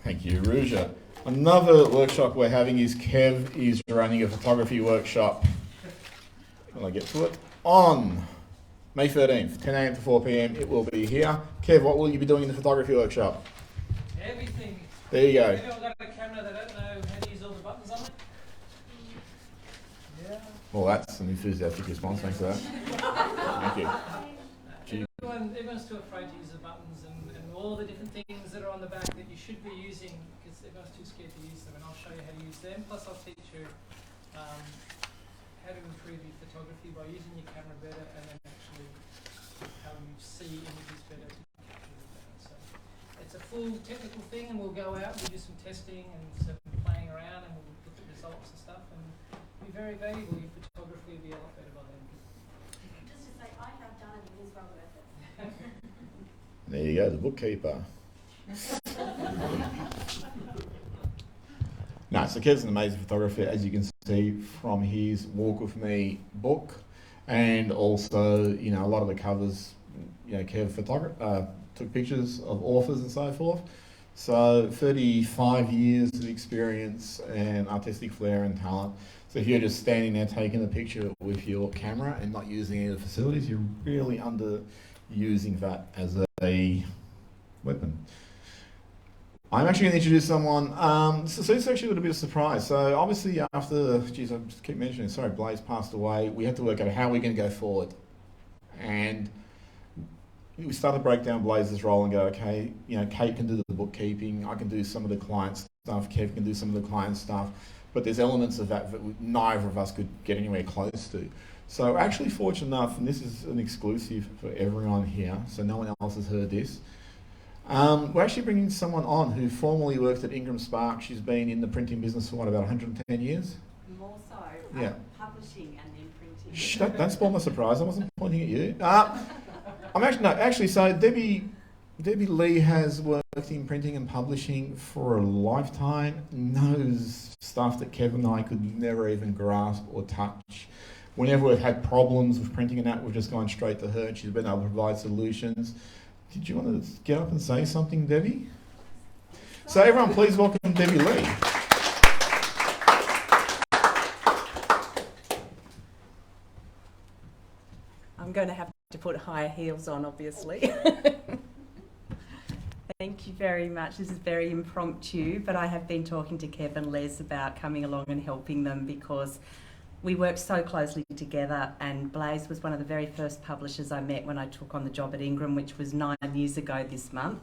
Thank you, Ruja. Another workshop we're having is Kev is running a photography workshop. When I get to it, on May 13th, 10 a.m. to 4 p.m. It will be here. Kev, what will you be doing in the photography workshop? Everything. There you go. Anyone got a camera that don't know how to use all the buttons on it? Yeah. Well, that's an enthusiastic response. Thanks for that. Thank you. Gee. Everyone's too afraid to use the buttons and all the different things that are on the back that you should be using because everyone's too scared to use them, and I'll show you how to use them. Plus I'll teach you how to improve your photography by using your camera better and then actually how you see images better to capture them better. So it's a full technical thing, and we'll go out, we'll do some testing and some playing around, and we'll look at results and stuff, and it'll be very valuable. Your photography will be a lot better by then. Just to say, I have done it, it is well worth it. There you go, the bookkeeper. No, so Kev's an amazing photographer, as you can see from his Walk With Me book, and also, you know, a lot of the covers, you know, Kev took pictures of authors and so forth. So 35 years of experience and artistic flair and talent. So if you're just standing there taking a picture with your camera and not using any of the facilities, you're really underusing that as a weapon. I'm actually going to introduce someone. So it's actually a little bit of a surprise. So obviously after, geez, I just keep mentioning, sorry, Blaze passed away, we had to work out how we're going to go forward. And we started to break down Blaze's role and go, okay, you know, Kate can do the bookkeeping, I can do some of the client stuff, Kev can do some of the client stuff, but there's elements of that neither of us could get anywhere close to. So we're actually fortunate enough, and this is an exclusive for everyone here, so no one else has heard this. We're actually bringing someone on who formerly worked at Ingram Spark. She's been in the printing business for what, about 110 years? More so. Yeah. Publishing and then printing. Shh, don't spoil my surprise. I wasn't pointing at you. So Debbie Lee has worked in printing and publishing for a lifetime, knows stuff that Kev and I could never even grasp or touch. Whenever we've had problems with printing and that, we've just gone straight to her and she's been able to provide solutions. Did you want to get up and say something, Debbie? So everyone please welcome Debbie Lee. I'm going to have to put higher heels on, obviously. Thank you very much. This is very impromptu, but I have been talking to Kev and Les about coming along and helping them because we worked so closely together, and Blaze was one of the very first publishers I met when I took on the job at Ingram, which was 9 years ago this month.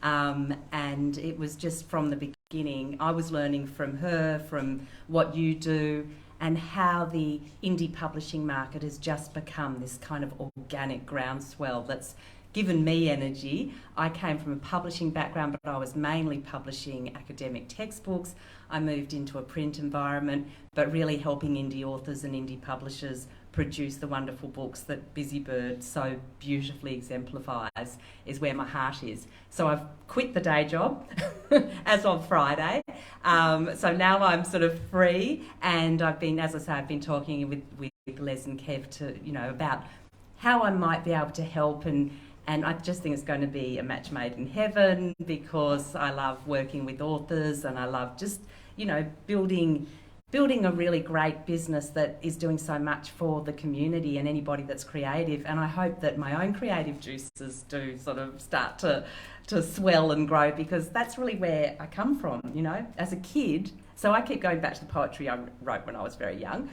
And it was just from the beginning. I was learning from her, from what you do, and how the indie publishing market has just become this kind of organic groundswell that's given me energy. I came from a publishing background, but I was mainly publishing academic textbooks. I moved into a print environment, but really helping indie authors and indie publishers produce the wonderful books that Busybird so beautifully exemplifies is where my heart is. So I've quit the day job as of Friday. So now I'm sort of free, and I've been, as I say, I've been talking with Les and Kev to, you know, about how I might be able to help, and I just think it's going to be a match made in heaven because I love working with authors and I love just, you know, building a really great business that is doing so much for the community and anybody that's creative. And I hope that my own creative juices do sort of start to swell and grow, because that's really where I come from, you know, as a kid. So I keep going back to the poetry I wrote when I was very young.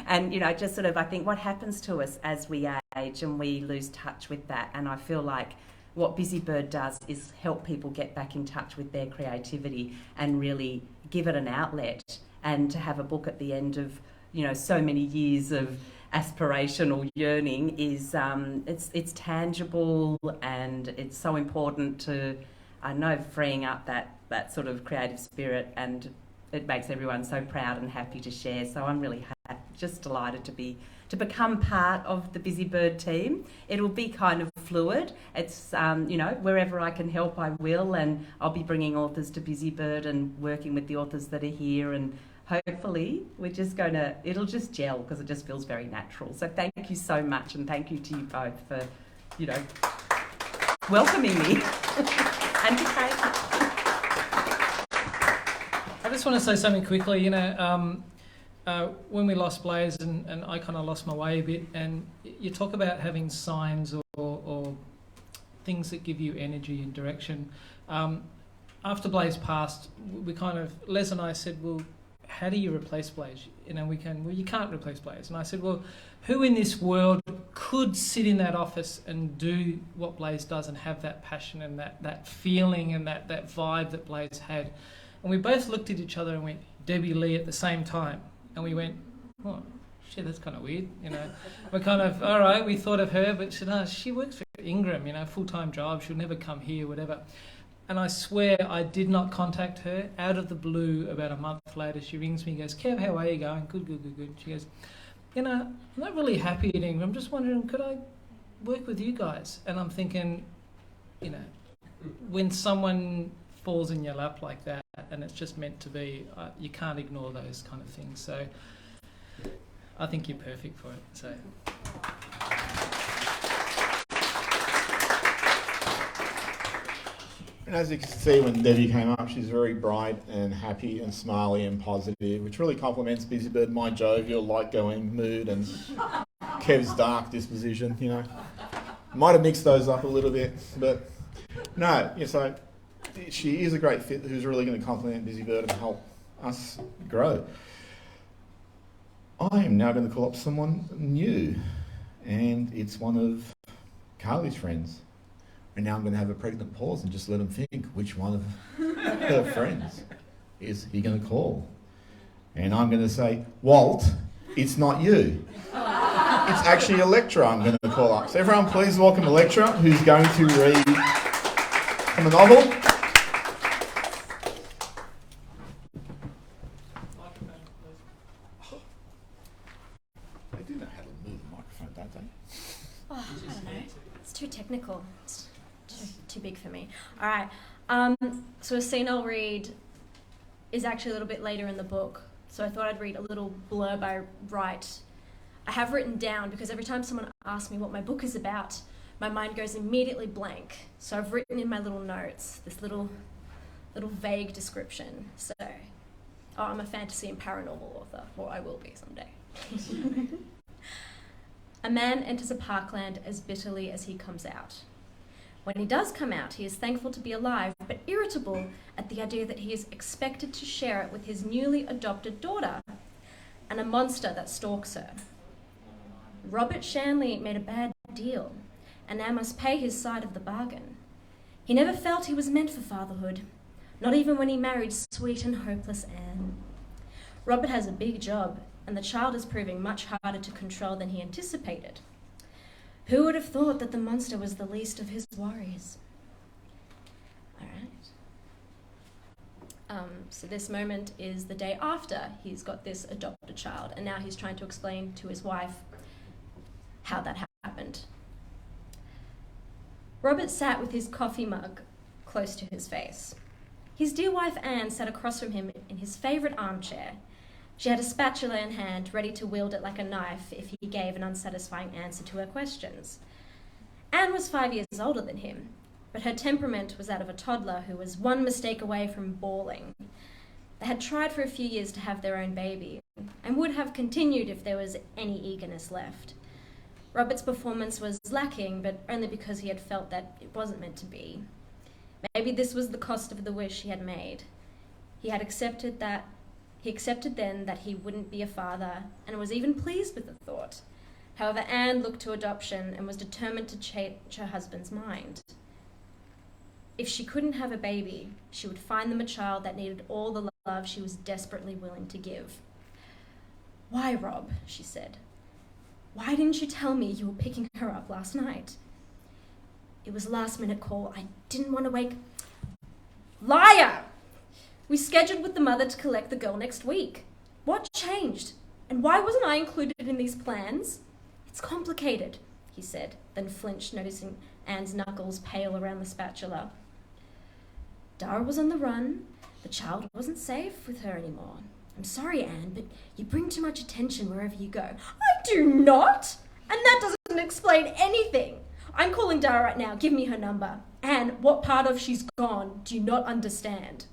And, you know, just sort of, I think what happens to us as we age and we lose touch with that. And I feel like what Busybird does is help people get back in touch with their creativity and really give it an outlet. And to have a book at the end of, you know, so many years of aspirational yearning is it's tangible, and it's so important to, I know, freeing up that sort of creative spirit, and it makes everyone so proud and happy to share. So I'm really just delighted to become part of the Busy Bird team. It'll be kind of fluid. It's wherever I can help, I will, and I'll be bringing authors to Busy Bird and working with the authors that are here, and hopefully it'll just gel, because it just feels very natural. So thank you so much, and thank you to you both for, welcoming me. And to Kate. I just want to say something quickly. When we lost Blaze and I kind of lost my way a bit, and you talk about having signs or things that give you energy and direction. After Blaze passed, Les and I said, well, how do you replace Blaze? You can't replace Blaze. And I said, well, who in this world could sit in that office and do what Blaze does and have that passion and that feeling and that vibe that Blaze had? And we both looked at each other and went, Debbie Lee, at the same time. And we went, oh, shit, that's kind of weird, We're kind of, all right, we thought of her, but she works for Ingram, full-time job, she'll never come here, whatever. And I swear I did not contact her. Out of the blue, about a month later, she rings me and goes, Kev, how are you going? Good. She goes, I'm not really happy at Ingram. I'm just wondering, could I work with you guys? And I'm thinking, when someone falls in your lap like that and it's just meant to be, you can't ignore those kind of things. So I think you're perfect for it. So. And as you can see, when Debbie came up, she's very bright and happy and smiley and positive, which really complements Busy Bird, my jovial, light-going mood, and Kev's dark disposition, Might have mixed those up a little bit, but no, so she is a great fit who's really going to complement Busy Bird and help us grow. I am now going to call up someone new, and it's one of Carly's friends. And now I'm going to have a pregnant pause and just let them think which one of her friends is he going to call. And I'm going to say, Walt, it's not you. It's actually Electra I'm going to call up. So everyone please welcome Electra, who's going to read from a novel. They do know how to move the microphone, don't they? Oh, I don't know. It's too technical. It's too big for me. All right. So a scene I'll read is actually a little bit later in the book. So I thought I'd read a little blurb I write. I have written down, because every time someone asks me what my book is about, my mind goes immediately blank. So I've written in my little notes this little vague description. So, I'm a fantasy and paranormal author, or I will be someday. A man enters a parkland as bitterly as he comes out. When he does come out, he is thankful to be alive, but irritable at the idea that he is expected to share it with his newly adopted daughter and a monster that stalks her. Robert Shanley made a bad deal and now must pay his side of the bargain. He never felt he was meant for fatherhood, not even when he married sweet and hopeless Anne. Robert has a big job, and the child is proving much harder to control than he anticipated. Who would have thought that the monster was the least of his worries? All right. So this moment is the day after he's got this adopted child, and now he's trying to explain to his wife how that happened. Robert sat with his coffee mug close to his face. His dear wife Anne sat across from him in his favourite armchair. She had a spatula in hand, ready to wield it like a knife if he gave an unsatisfying answer to her questions. Anne was 5 years older than him, but her temperament was that of a toddler who was one mistake away from bawling. They had tried for a few years to have their own baby, and would have continued if there was any eagerness left. Robert's performance was lacking, but only because he had felt that it wasn't meant to be. Maybe this was the cost of the wish he had made. He accepted then that he wouldn't be a father, and was even pleased with the thought. However, Anne looked to adoption and was determined to change her husband's mind. If she couldn't have a baby, she would find them a child that needed all the love she was desperately willing to give. "Why, Rob?" she said. Why didn't you tell me you were picking her up last night? It was a last-minute call. I didn't want to wake... Liar! We scheduled with the mother to collect the girl next week. What changed? And why wasn't I included in these plans? It's complicated, he said, then flinched, noticing Anne's knuckles pale around the spatula. Dara was on the run. The child wasn't safe with her anymore. I'm sorry, Anne, but you bring too much attention wherever you go. I do not! And that doesn't explain anything. I'm calling Dara right now. Give me her number. Anne, what part of she's gone do you not understand?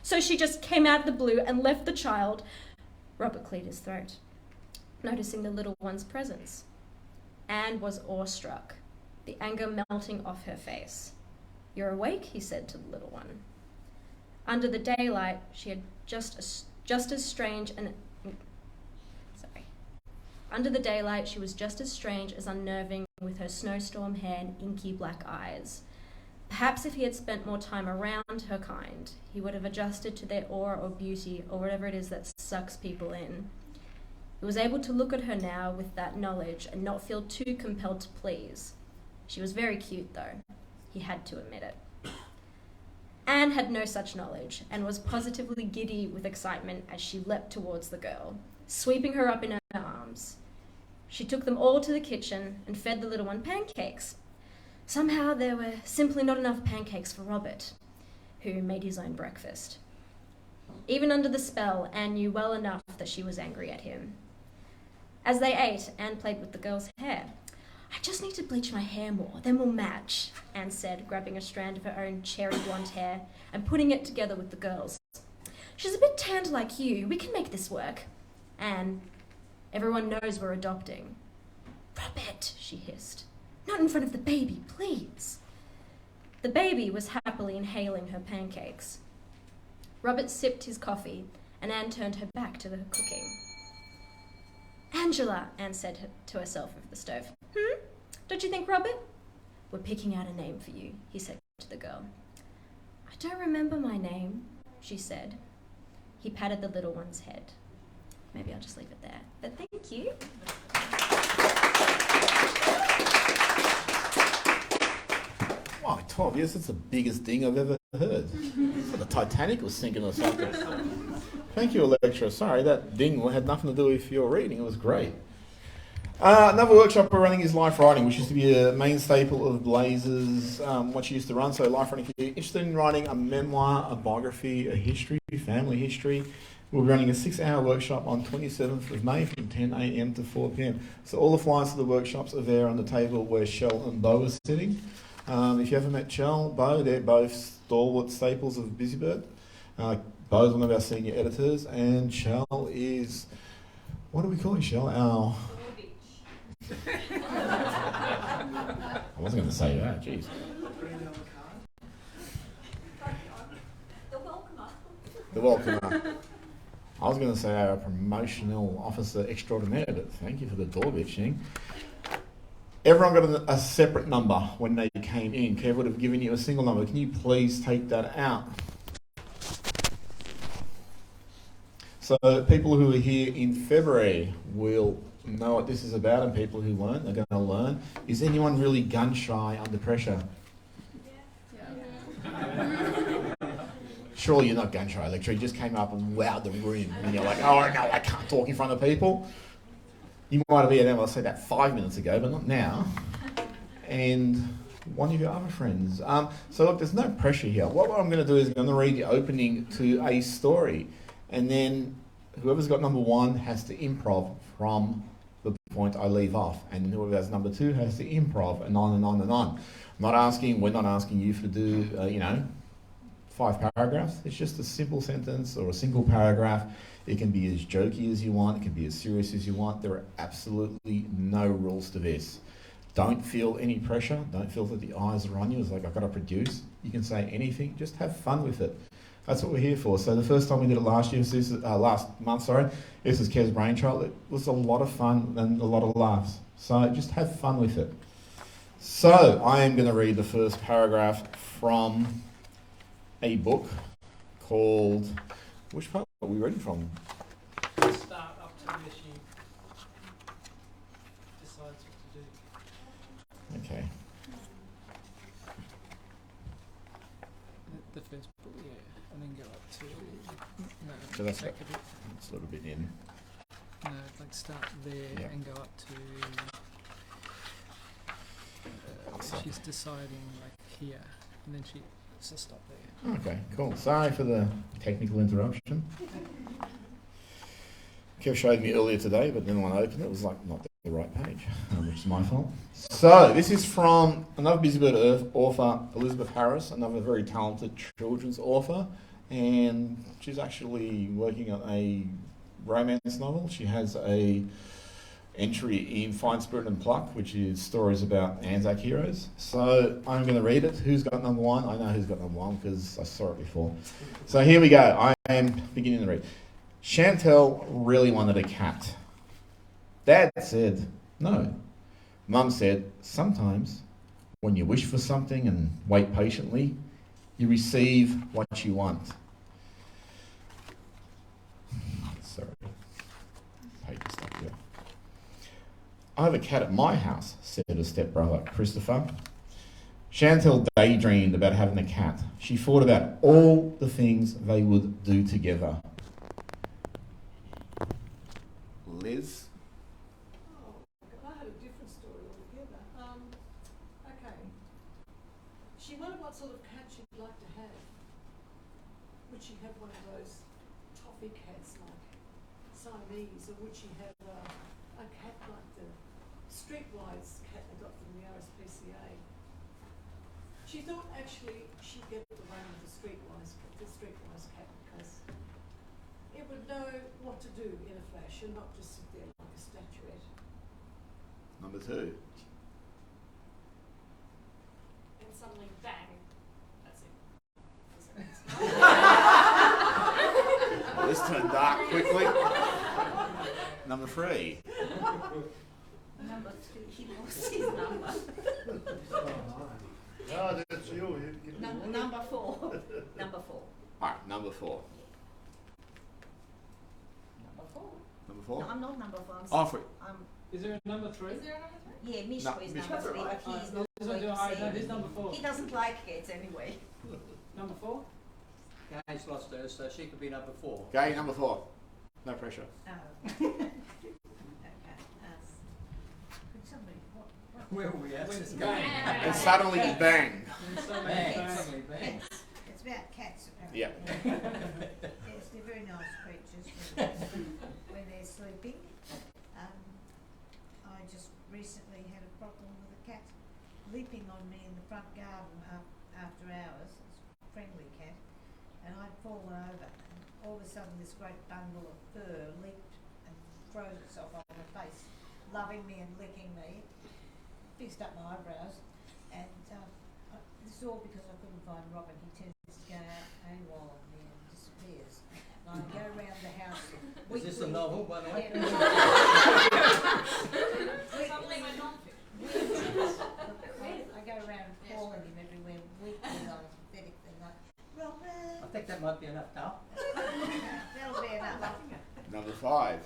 So she just came out of the blue and left the child. Robert cleared his throat, noticing the little one's presence. Anne was awestruck, the anger melting off her face. You're awake, he said to the little one. Under the daylight, she had just as strange and... Sorry. Under the daylight, she was just as strange as unnerving with her snowstorm hair and inky black eyes. Perhaps if he had spent more time around her kind, he would have adjusted to their aura or beauty or whatever it is that sucks people in. He was able to look at her now with that knowledge and not feel too compelled to please. She was very cute, though. He had to admit it. Anne had no such knowledge and was positively giddy with excitement as she leapt towards the girl, sweeping her up in her arms. She took them all to the kitchen and fed the little one pancakes. Somehow there were simply not enough pancakes for Robert, who made his own breakfast. Even under the spell, Anne knew well enough that she was angry at him. As they ate, Anne played with the girl's hair. I just need to bleach my hair more, then we'll match, Anne said, grabbing a strand of her own cherry blonde hair and putting it together with the girl's. She's a bit tanned like you. We can make this work. Anne, everyone knows we're adopting. Robert, she hissed. Not in front of the baby, please. The baby was happily inhaling her pancakes. Robert sipped his coffee, and Anne turned her back to the cooking. Angela, Anne said to herself over the stove. Don't you think, Robert? We're picking out a name for you, he said to the girl. I don't remember my name, she said. He patted the little one's head. Maybe I'll just leave it there. But thank you. Wow, 12 years, that's the biggest thing I've ever heard. The Titanic was sinking or something. Thank you, lecturer. Sorry, that ding had nothing to do with your reading. It was great. Another workshop we're running is life writing, which used to be a main staple of Blaze's, what she used to run. So life writing, if you're interested in writing a memoir, a biography, a history, family history, we'll be running a 6-hour workshop on 27th of May from 10 a.m. to 4 p.m. So all the flyers for the workshops are there on the table where Shell and Bo are sitting. If you haven't met Shell, Bo, they're both stalwart staples of Busybird. Bo's one of our senior editors, and Shell is, what do we call you, Shell? Our... I wasn't going to say that, jeez. The welcomer. I was going to say our promotional officer extraordinaire, but thank you for the door bitching. Everyone got a separate number when they came in. Kev would have given you a single number. Can you please take that out? So people who are here in February will know what this is about, and people who weren't are going to learn. Is anyone really gun shy under pressure? Surely you're not gun shy, lecturer. You just came up and wowed the room, and you're like, oh no, I can't talk in front of people. You might have been able to say that 5 minutes ago, but not now. And one of your other friends. So look, there's no pressure here. What I'm going to do is I'm going to read the opening to a story, and then whoever's got number 1 has to improv from the point I leave off, and whoever has number 2 has to improv, and on and on and on. We're not asking you to do, 5 paragraphs. It's just a simple sentence or a single paragraph. It can be as jokey as you want. It can be as serious as you want. There are absolutely no rules to this. Don't feel any pressure. Don't feel that the eyes are on you. It's like, I've got to produce. You can say anything. Just have fun with it. That's what we're here for. So the first time we did it last month, this is Kev's brainchild. It was a lot of fun and a lot of laughs. So just have fun with it. So I am going to read the first paragraph from a book called, which part are we reading from? Start up to where she the first book, yeah, and then go up to no. So that's back it. a bit. It's a little bit in. No, like start there Yeah. and go up to. She's deciding like here, and then she so stop there. Okay, cool. Sorry for the technical interruption. Kev showed me earlier today, but then when I opened it, it was like not the right page, which is my fault. So this is from another Busybird author, Elizabeth Harris, another very talented children's author, and she's actually working on a romance novel. She has a entry in Fine Spirit and Pluck, which is stories about Anzac heroes. So I'm going to read it. Who's got number one? I know who's got number one because I saw it before. So here we go. I am beginning to read. Chantel really wanted a cat. Dad said no. Mum said sometimes when you wish for something and wait patiently, you receive what you want. Sorry. Page stuff here. I have a cat at my house, said her stepbrother, Christopher. Chantel daydreamed about having a cat. She thought about all the things they would do together. Liz? I had a different story altogether. Okay. She wondered what sort of cat she'd like to have. Would she have one of those toffee cats like Siamese, or would she have a cat like the Streetwise cat they got from the RSPCA? She thought actually she'd get the one with the Streetwise cat, because it would know what to do in a flash and not just sit there like a statuette. Number two. And suddenly, bang, that's it. Well, this turned dark quickly. Number three. Number 3, he lost his number. No, that's you. Number 4. Number 4. Alright, number four. Number 4. Number four? No, I'm not number 4. Oh, three. Is there a number 3? Is there a number 3? Yeah, Mishko No, is Mishko. number 3, but he's not This going to one, say no, this number 4. He doesn't like cats anyway. Number 4? Gay's lost her, so she could be number 4. Okay, number four. No pressure. Oh. Okay. Could somebody, Where were we at? And suddenly bang. Bang. Suddenly bang. It's about cats apparently. Yeah. Yes, they're very nice creatures when they're sleeping. I just recently had a problem with a cat leaping on me in the front garden after hours. It's a friendly cat. And I'd fallen over, and all of a sudden this great bundle of fur leaped and throws itself on my face, loving me and licking me. Fixed up my eyebrows, and this is all because I couldn't find Robin. He tends to go out AWOL on me and disappears. And I go around the house. Is this a novel, by the way? Suddenly we're not. I go around calling him everywhere weekly. I was pathetic and like, Robin. I think that might be enough now. That'll be enough. Number five.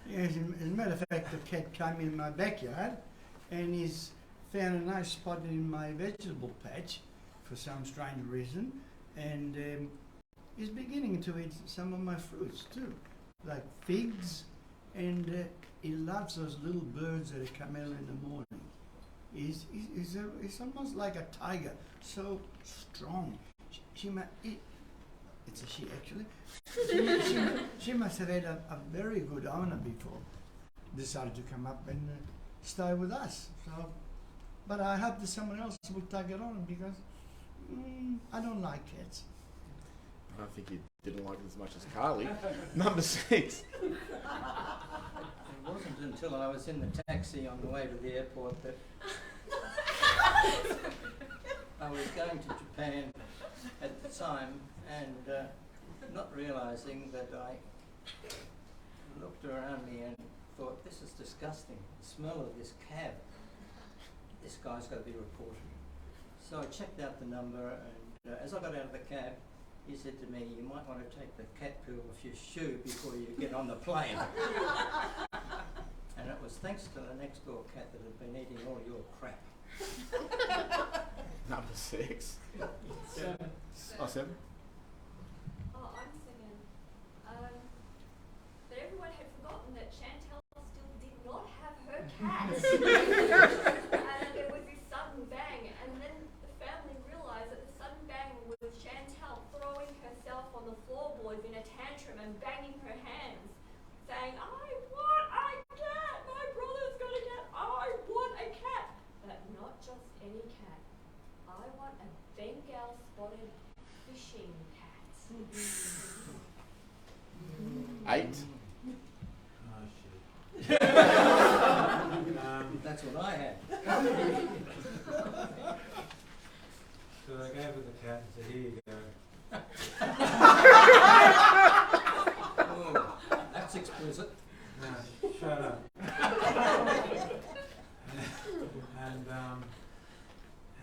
Yes, as a matter of fact, the cat came in my backyard and he's found a nice spot in my vegetable patch for some strange reason, and he's beginning to eat some of my fruits too, like figs, and he loves those little birds that come out in the morning. He's almost like a tiger, so strong. It's a she actually. She must have had a very good owner before decided to come up and stay with us. So, but I hope that someone else will take it on, because I don't like cats. I don't think you didn't like it as much as Carly. Number six. It wasn't until I was in the taxi on the way to the airport that I was going to Japan at the time, and not realising that I looked around me and thought, this is disgusting. The smell of this cab. This guy's got to be reported. So I checked out the number, and as I got out of the cab, he said to me, you might want to take the cat poo off your shoe before you get on the plane. And it was thanks to the next door cat that had been eating all your crap. Number six. Seven. Oh, 7. Oh, I'm singing. That everyone had forgotten that Chantel still did not have her cat. And there was this sudden bang, and then the family realised that the sudden bang was Chantel throwing herself on the floorboards in a tantrum and banging her hands, saying, I want a cat! My brother's got a cat! I want a cat! But not just any cat. I want a Bengal spotted fishing cat. 8. That's what I had. So I gave her the cat and said, here you go. Oh, that's explicit. No, shut up.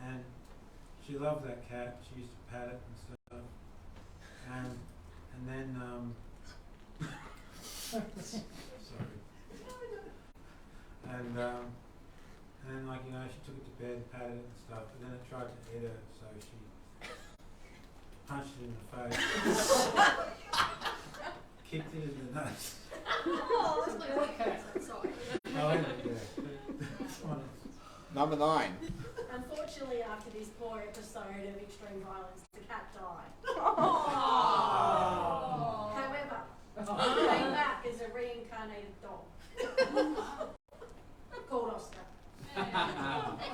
And she loved that cat. She used to pat it and stuff. And then sorry. And then, like, you know, she took it to bed and patted it and stuff, but then it tried to hit her, so she punched it in the face. Kicked it in the nuts. Oh, that's not your cat. Sorry. Oh, yeah. Number 9. Unfortunately, after this poor episode of extreme violence, the cat died. Oh. However, he came back as a reincarnated dog called Oscar,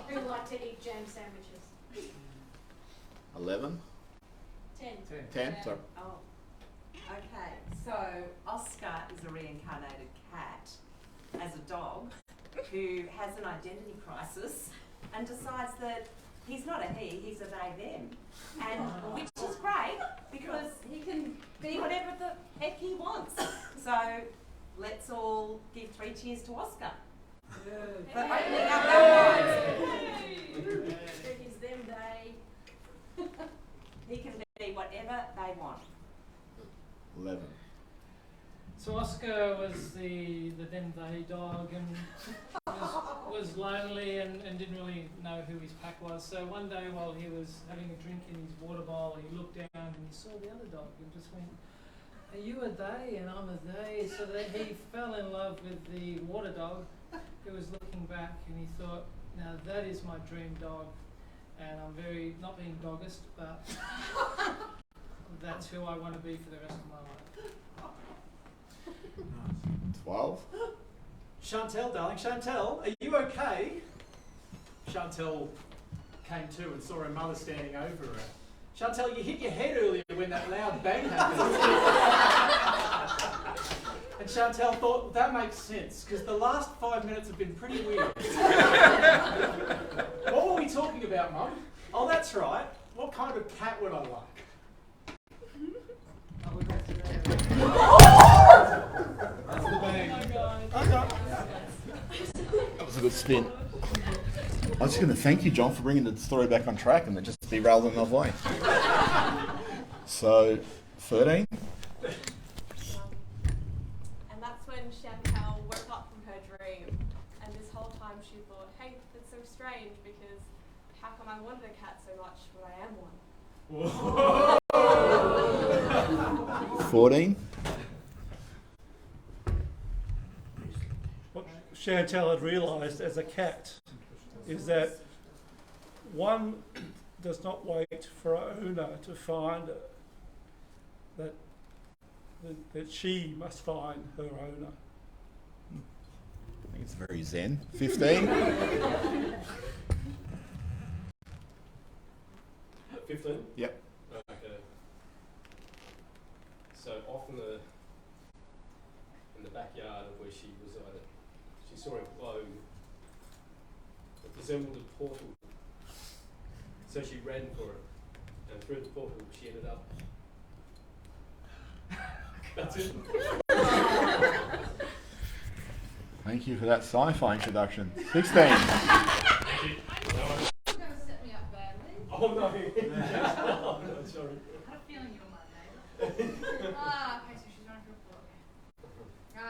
who liked to eat jam sandwiches. 11. 10. 10. Sorry. Oh, okay. So Oscar is a reincarnated cat as a dog who has an identity crisis and decides that he's not a he, he's a they, them. And which is great because he can be whatever the heck he wants. So let's all give 3 cheers to Oscar. For opening up our minds. It is them, they. He can be whatever they want. 11. So Oscar was the then they dog and was lonely and didn't really know who his pack was. So one day while he was having a drink in his water bowl, he looked down and he saw the other dog and just went, are you a they and I'm a they? So that he fell in love with the water dog who was looking back and he thought, now that is my dream dog. And I'm very, not being doggist, but that's who I want to be for the rest of my life. 12. Chantel, darling, Chantel, are you okay? Chantel came to and saw her mother standing over her. Chantel, you hit your head earlier when that loud bang happened. And Chantel thought, well, that makes sense, because the last 5 minutes have been pretty weird. What were we talking about, Mum? Oh, that's right. What kind of cat would I like? That's the bang. That was a good spin. I was just going to thank you, John, for bringing the story back on track and then just derailed it another way. So, 13. And that's when Chantel woke up from her dream, and this whole time she thought, hey, that's so strange because how come I wanted a cat so much when I am one? 14. What Chantel had realised as a cat is that one does not wait for her owner to find her, that she must find her owner. I think it's very zen. 15. 15? Yep. Okay. So off in the backyard of where she resided, she saw a glow that resembled a portal. So she ran for it, and through the portal she ended up. That's it. Thank you for that sci-fi introduction. 16. You're going to set me up badly. Oh no! Oh, no, sorry. I had a feeling you were my neighbour. Okay, so she's running for a floor. Okay.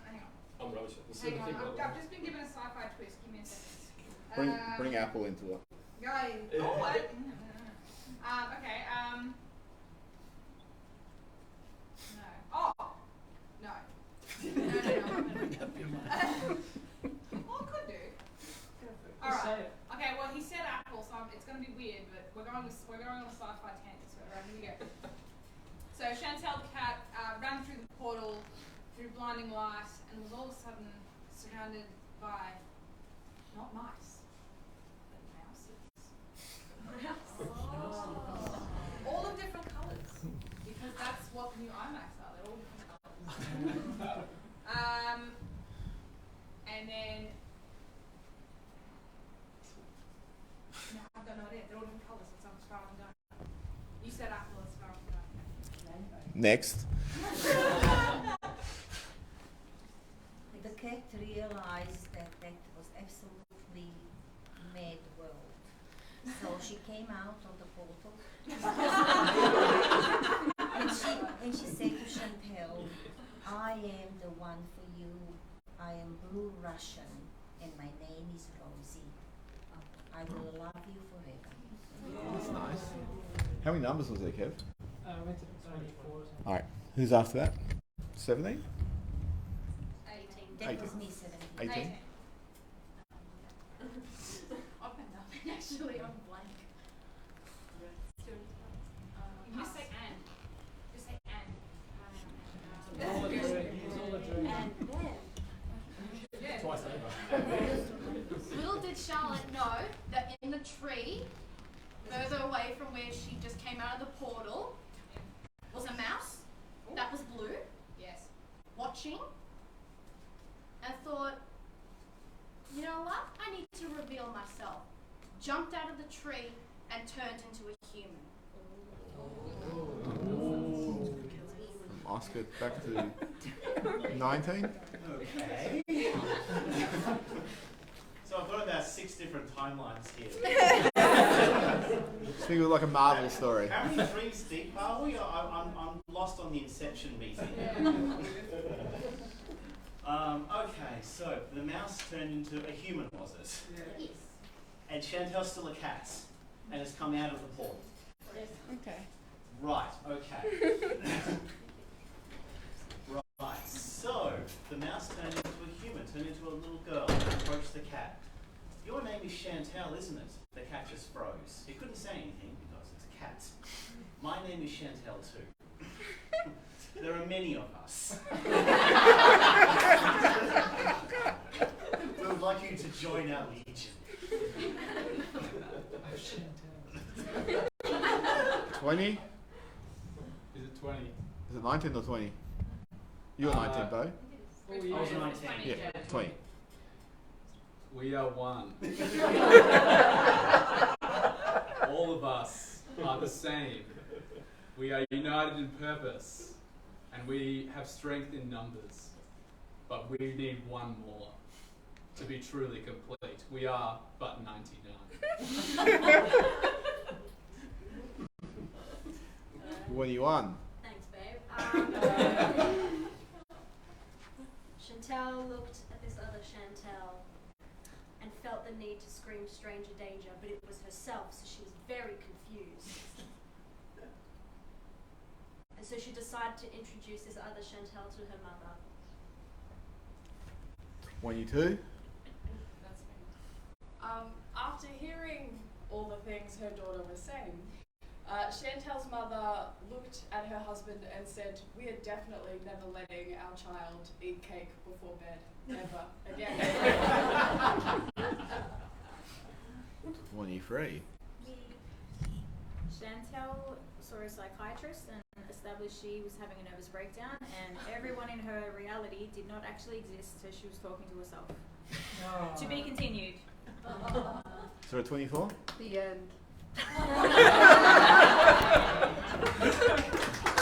Hang on. I'm rubbish. Hang on. I've just been given a sci-fi twist. Give me a second. Bring Apple into it. Go. Yeah. Oh, wait. Okay. surrounded by not mice, but mouses. All of different colours, because that's what new iMacs are. They're all different colours. And then, no, I've got no idea. They're all different colours. That's as far as I'm going. You said apple as far as I'm going. Next. The cat realized that that was absolutely mad world. So she came out of the portal and she said to Chantel, I am the one for you. I am Blue Russian and my name is Rosie. I will love you forever. That's nice. How many numbers was there, Kev? I went to 24. All right. Who's after that? 17? 18. That was me, 17. 18? I've got nothing actually. I'm blank. You say Anne. You say Anne. It was all a dream. It was all a dream. Yeah. Twice over. Little did Charlotte know that in the tree, further away from where she just came out of the portal, was a mouse that was blue. Yes. Watching. And thought, you know what? I need to reveal myself. Jumped out of the tree and turned into a human. Oscar, back to 19? Okay. So I've got about 6 different timelines here. Think of it like a Marvel story. How many trees deep are we? I'm lost on the Inception meeting. Okay, so the mouse turned into a human, was it? Yes. And Chantel's still a cat and has come out of the portal. Okay. Right, okay. Right, so the mouse turned into a human, turned into a little girl, and approached the cat. Your name is Chantel, isn't it? The cat just froze. It couldn't say anything because it's a cat. My name is Chantel too. There are many of us. We would like you to join our legion. 20? Is it 20? Is it 19 or 20? You were 19, Bo? I was 19. Yeah, 20. We are one. All of us are the same. We are united in purpose, and we have strength in numbers. But we need one more to be truly complete. We are but 99. 21. Thanks, babe. Chantel looked at this other Chantel and felt the need to scream stranger danger, but it was herself, so she was very confused. And so she decided to introduce this other Chantel to her mother. 22. That's me. After hearing all the things her daughter was saying, Chantel's mother looked at her husband and said, "We are definitely never letting our child eat cake before bed, ever again." 23. Chantel saw a psychiatrist and established she was having a nervous breakdown, and everyone in her reality did not actually exist, so she was talking to herself. To be continued. So at 24? The end.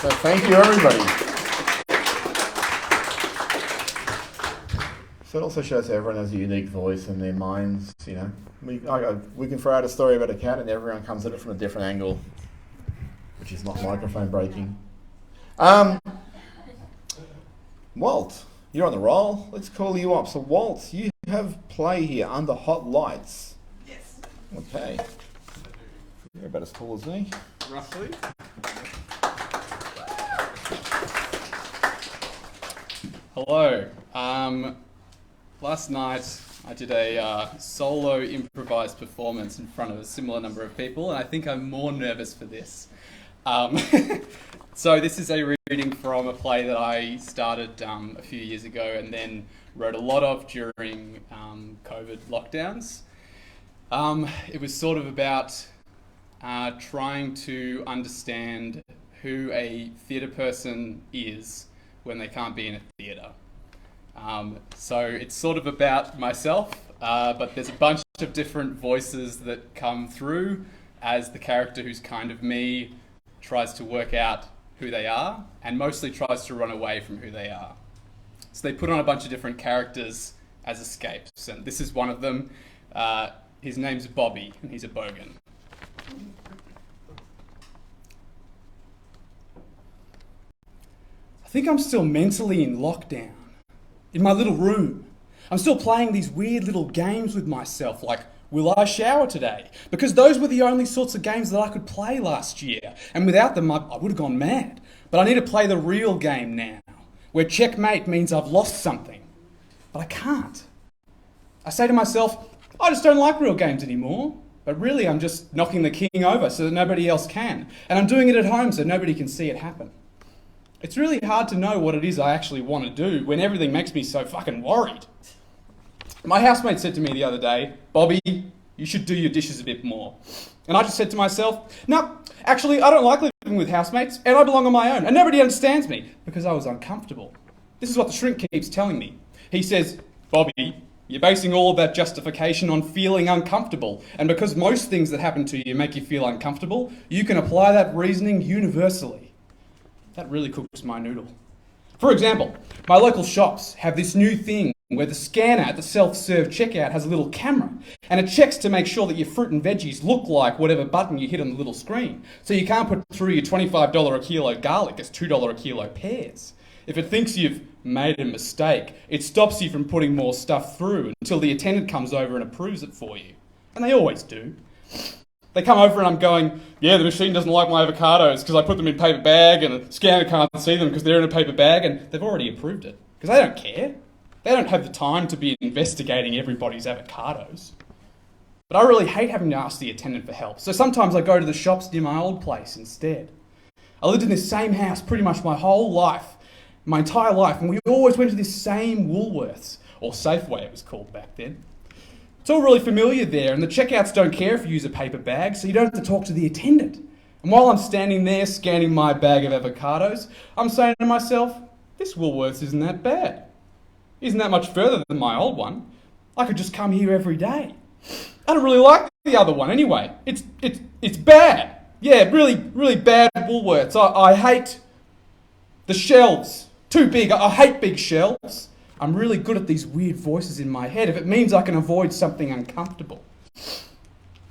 So thank you, everybody. So it also shows everyone has a unique voice in their minds, you know. We can throw out a story about a cat and everyone comes at it from a different angle, which is not microphone breaking. Walt, you're on the roll. Let's call you up. So Walt, you have play here under hot lights. Yes. Okay. You're about as tall as me. Roughly. Hello. Last night I did a solo improvised performance in front of a similar number of people, and I think I'm more nervous for this. So this is a reading from a play that I started a few years ago and then wrote a lot of during COVID lockdowns. It was sort of about trying to understand who a theatre person is when they can't be in a theatre. So it's sort of about myself, but there's a bunch of different voices that come through as the character who's kind of me tries to work out who they are and mostly tries to run away from who they are. So they put on a bunch of different characters as escapes, and this is one of them. His name's Bobby, and he's a bogan. I think I'm still mentally in lockdown, in my little room. I'm still playing these weird little games with myself, like, will I shower today? Because those were the only sorts of games that I could play last year, and without them I would have gone mad. But I need to play the real game now, where checkmate means I've lost something. But I can't. I say to myself, I just don't like real games anymore. But really I'm just knocking the king over so that nobody else can. And I'm doing it at home so nobody can see it happen. It's really hard to know what it is I actually want to do when everything makes me so fucking worried. My housemate said to me the other day, Bobby, you should do your dishes a bit more. And I just said to myself, no, actually I don't like living with housemates and I belong on my own and nobody understands me because I was uncomfortable. This is what the shrink keeps telling me. He says, Bobby, you're basing all of that justification on feeling uncomfortable. And because most things that happen to you make you feel uncomfortable, you can apply that reasoning universally. That really cooks my noodle. For example, my local shops have this new thing where the scanner at the self-serve checkout has a little camera and it checks to make sure that your fruit and veggies look like whatever button you hit on the little screen. So you can't put through your $25 a kilo garlic as $2 a kilo pears. If it thinks you've made a mistake, it stops you from putting more stuff through until the attendant comes over and approves it for you. And they always do. They come over and I'm going, yeah, the machine doesn't like my avocados because I put them in a paper bag and the scanner can't see them because they're in a paper bag, and they've already approved it because they don't care. They don't have the time to be investigating everybody's avocados. But I really hate having to ask the attendant for help, so sometimes I go to the shops near my old place instead. I lived in this same house pretty much my whole life, my entire life, and we always went to this same Woolworths, or Safeway it was called back then. It's all really familiar there, and the checkouts don't care if you use a paper bag, so you don't have to talk to the attendant. And while I'm standing there scanning my bag of avocados, I'm saying to myself, this Woolworths isn't that bad. Isn't that much further than my old one. I could just come here every day. I don't really like the other one anyway. It's bad. Yeah, really, really bad Woolworths. I hate the shelves. Too big. I hate big shelves. I'm really good at these weird voices in my head if it means I can avoid something uncomfortable.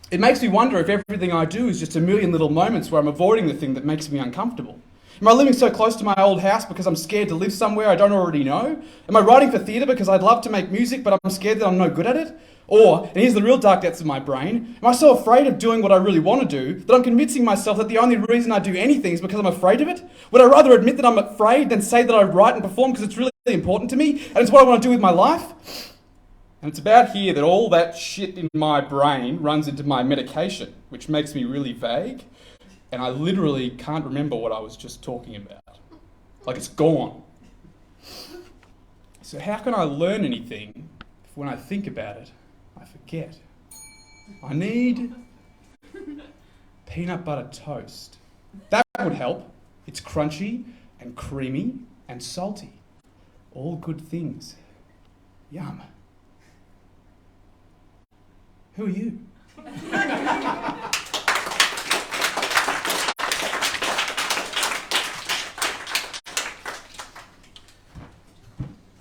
It makes me wonder if everything I do is just a million little moments where I'm avoiding the thing that makes me uncomfortable. Am I living so close to my old house because I'm scared to live somewhere I don't already know? Am I writing for theatre because I'd love to make music but I'm scared that I'm no good at it? Or, and here's the real dark depths of my brain, am I so afraid of doing what I really want to do that I'm convincing myself that the only reason I do anything is because I'm afraid of it? Would I rather admit that I'm afraid than say that I write and perform because it's really important to me and it's what I want to do with my life? And it's about here that all that shit in my brain runs into my medication, which makes me really vague. And I literally can't remember what I was just talking about. Like it's gone. So how can I learn anything if when I think about it, I forget? I need peanut butter toast. That would help. It's crunchy and creamy and salty. All good things. Yum. Who are you?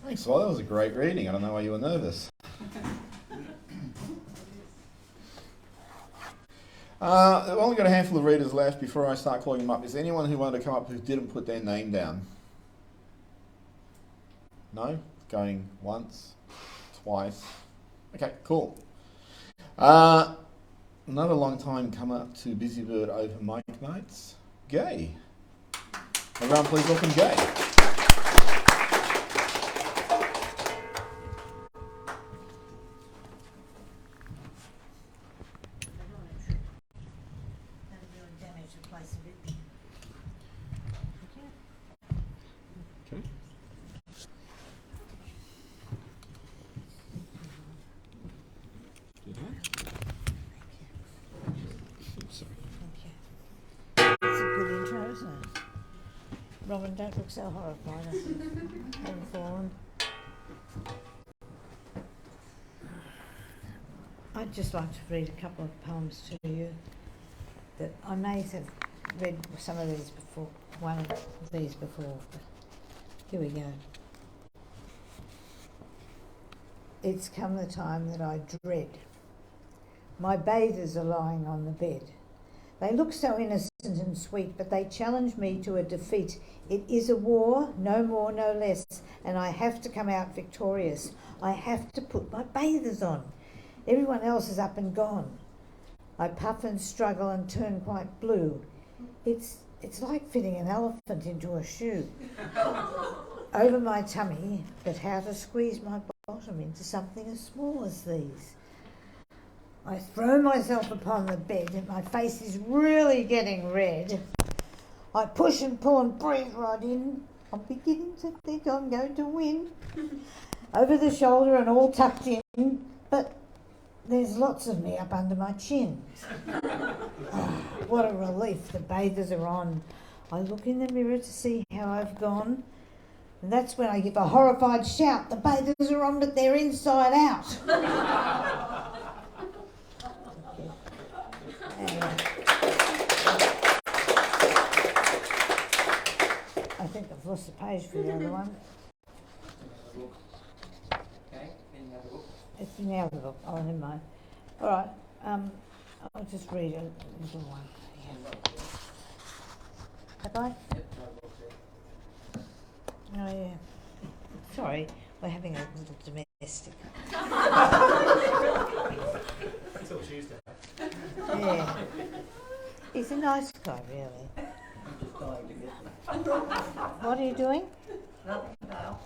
Thanks, well, that was a great reading. I don't know why you were nervous. I've only got a handful of readers left before I start calling them up. Is there anyone who wanted to come up who didn't put their name down? No? Going once? Twice? Okay, cool. Another long time come up to Busybird open mic nights. Gay. Everyone please welcome Gay. Robin, don't look so horrified. I haven't fallen. I'd just like to read a couple of poems to you that I may have read some of these before, one of these before, but here we go. It's come the time that I dread. My bathers are lying on the bed. They look so innocent and sweet, but they challenge me to a defeat. It is a war, no more, no less, and I have to come out victorious. I have to put my bathers on. Everyone else is up and gone. I puff and struggle and turn quite blue. It's like fitting an elephant into a shoe. Over my tummy, but how to squeeze my bottom into something as small as these. I throw myself upon the bed and my face is really getting red. I push and pull and breathe right in. I'm beginning to think I'm going to win. Over the shoulder and all tucked in, but there's lots of me up under my chin. Oh, what a relief, the bathers are on. I look in the mirror to see how I've gone, and that's when I give a horrified shout. The bathers are on, but they're inside out. I think I've lost the page for the other one. Okay, any other book? It's in the other book. Oh, never mind. All right. I'll just read a little one. Yeah. Have I? Oh, yeah. Sorry, we're having a little domestic. Until Tuesday. Yeah. He's a nice guy, really. What are you doing? Nothing now.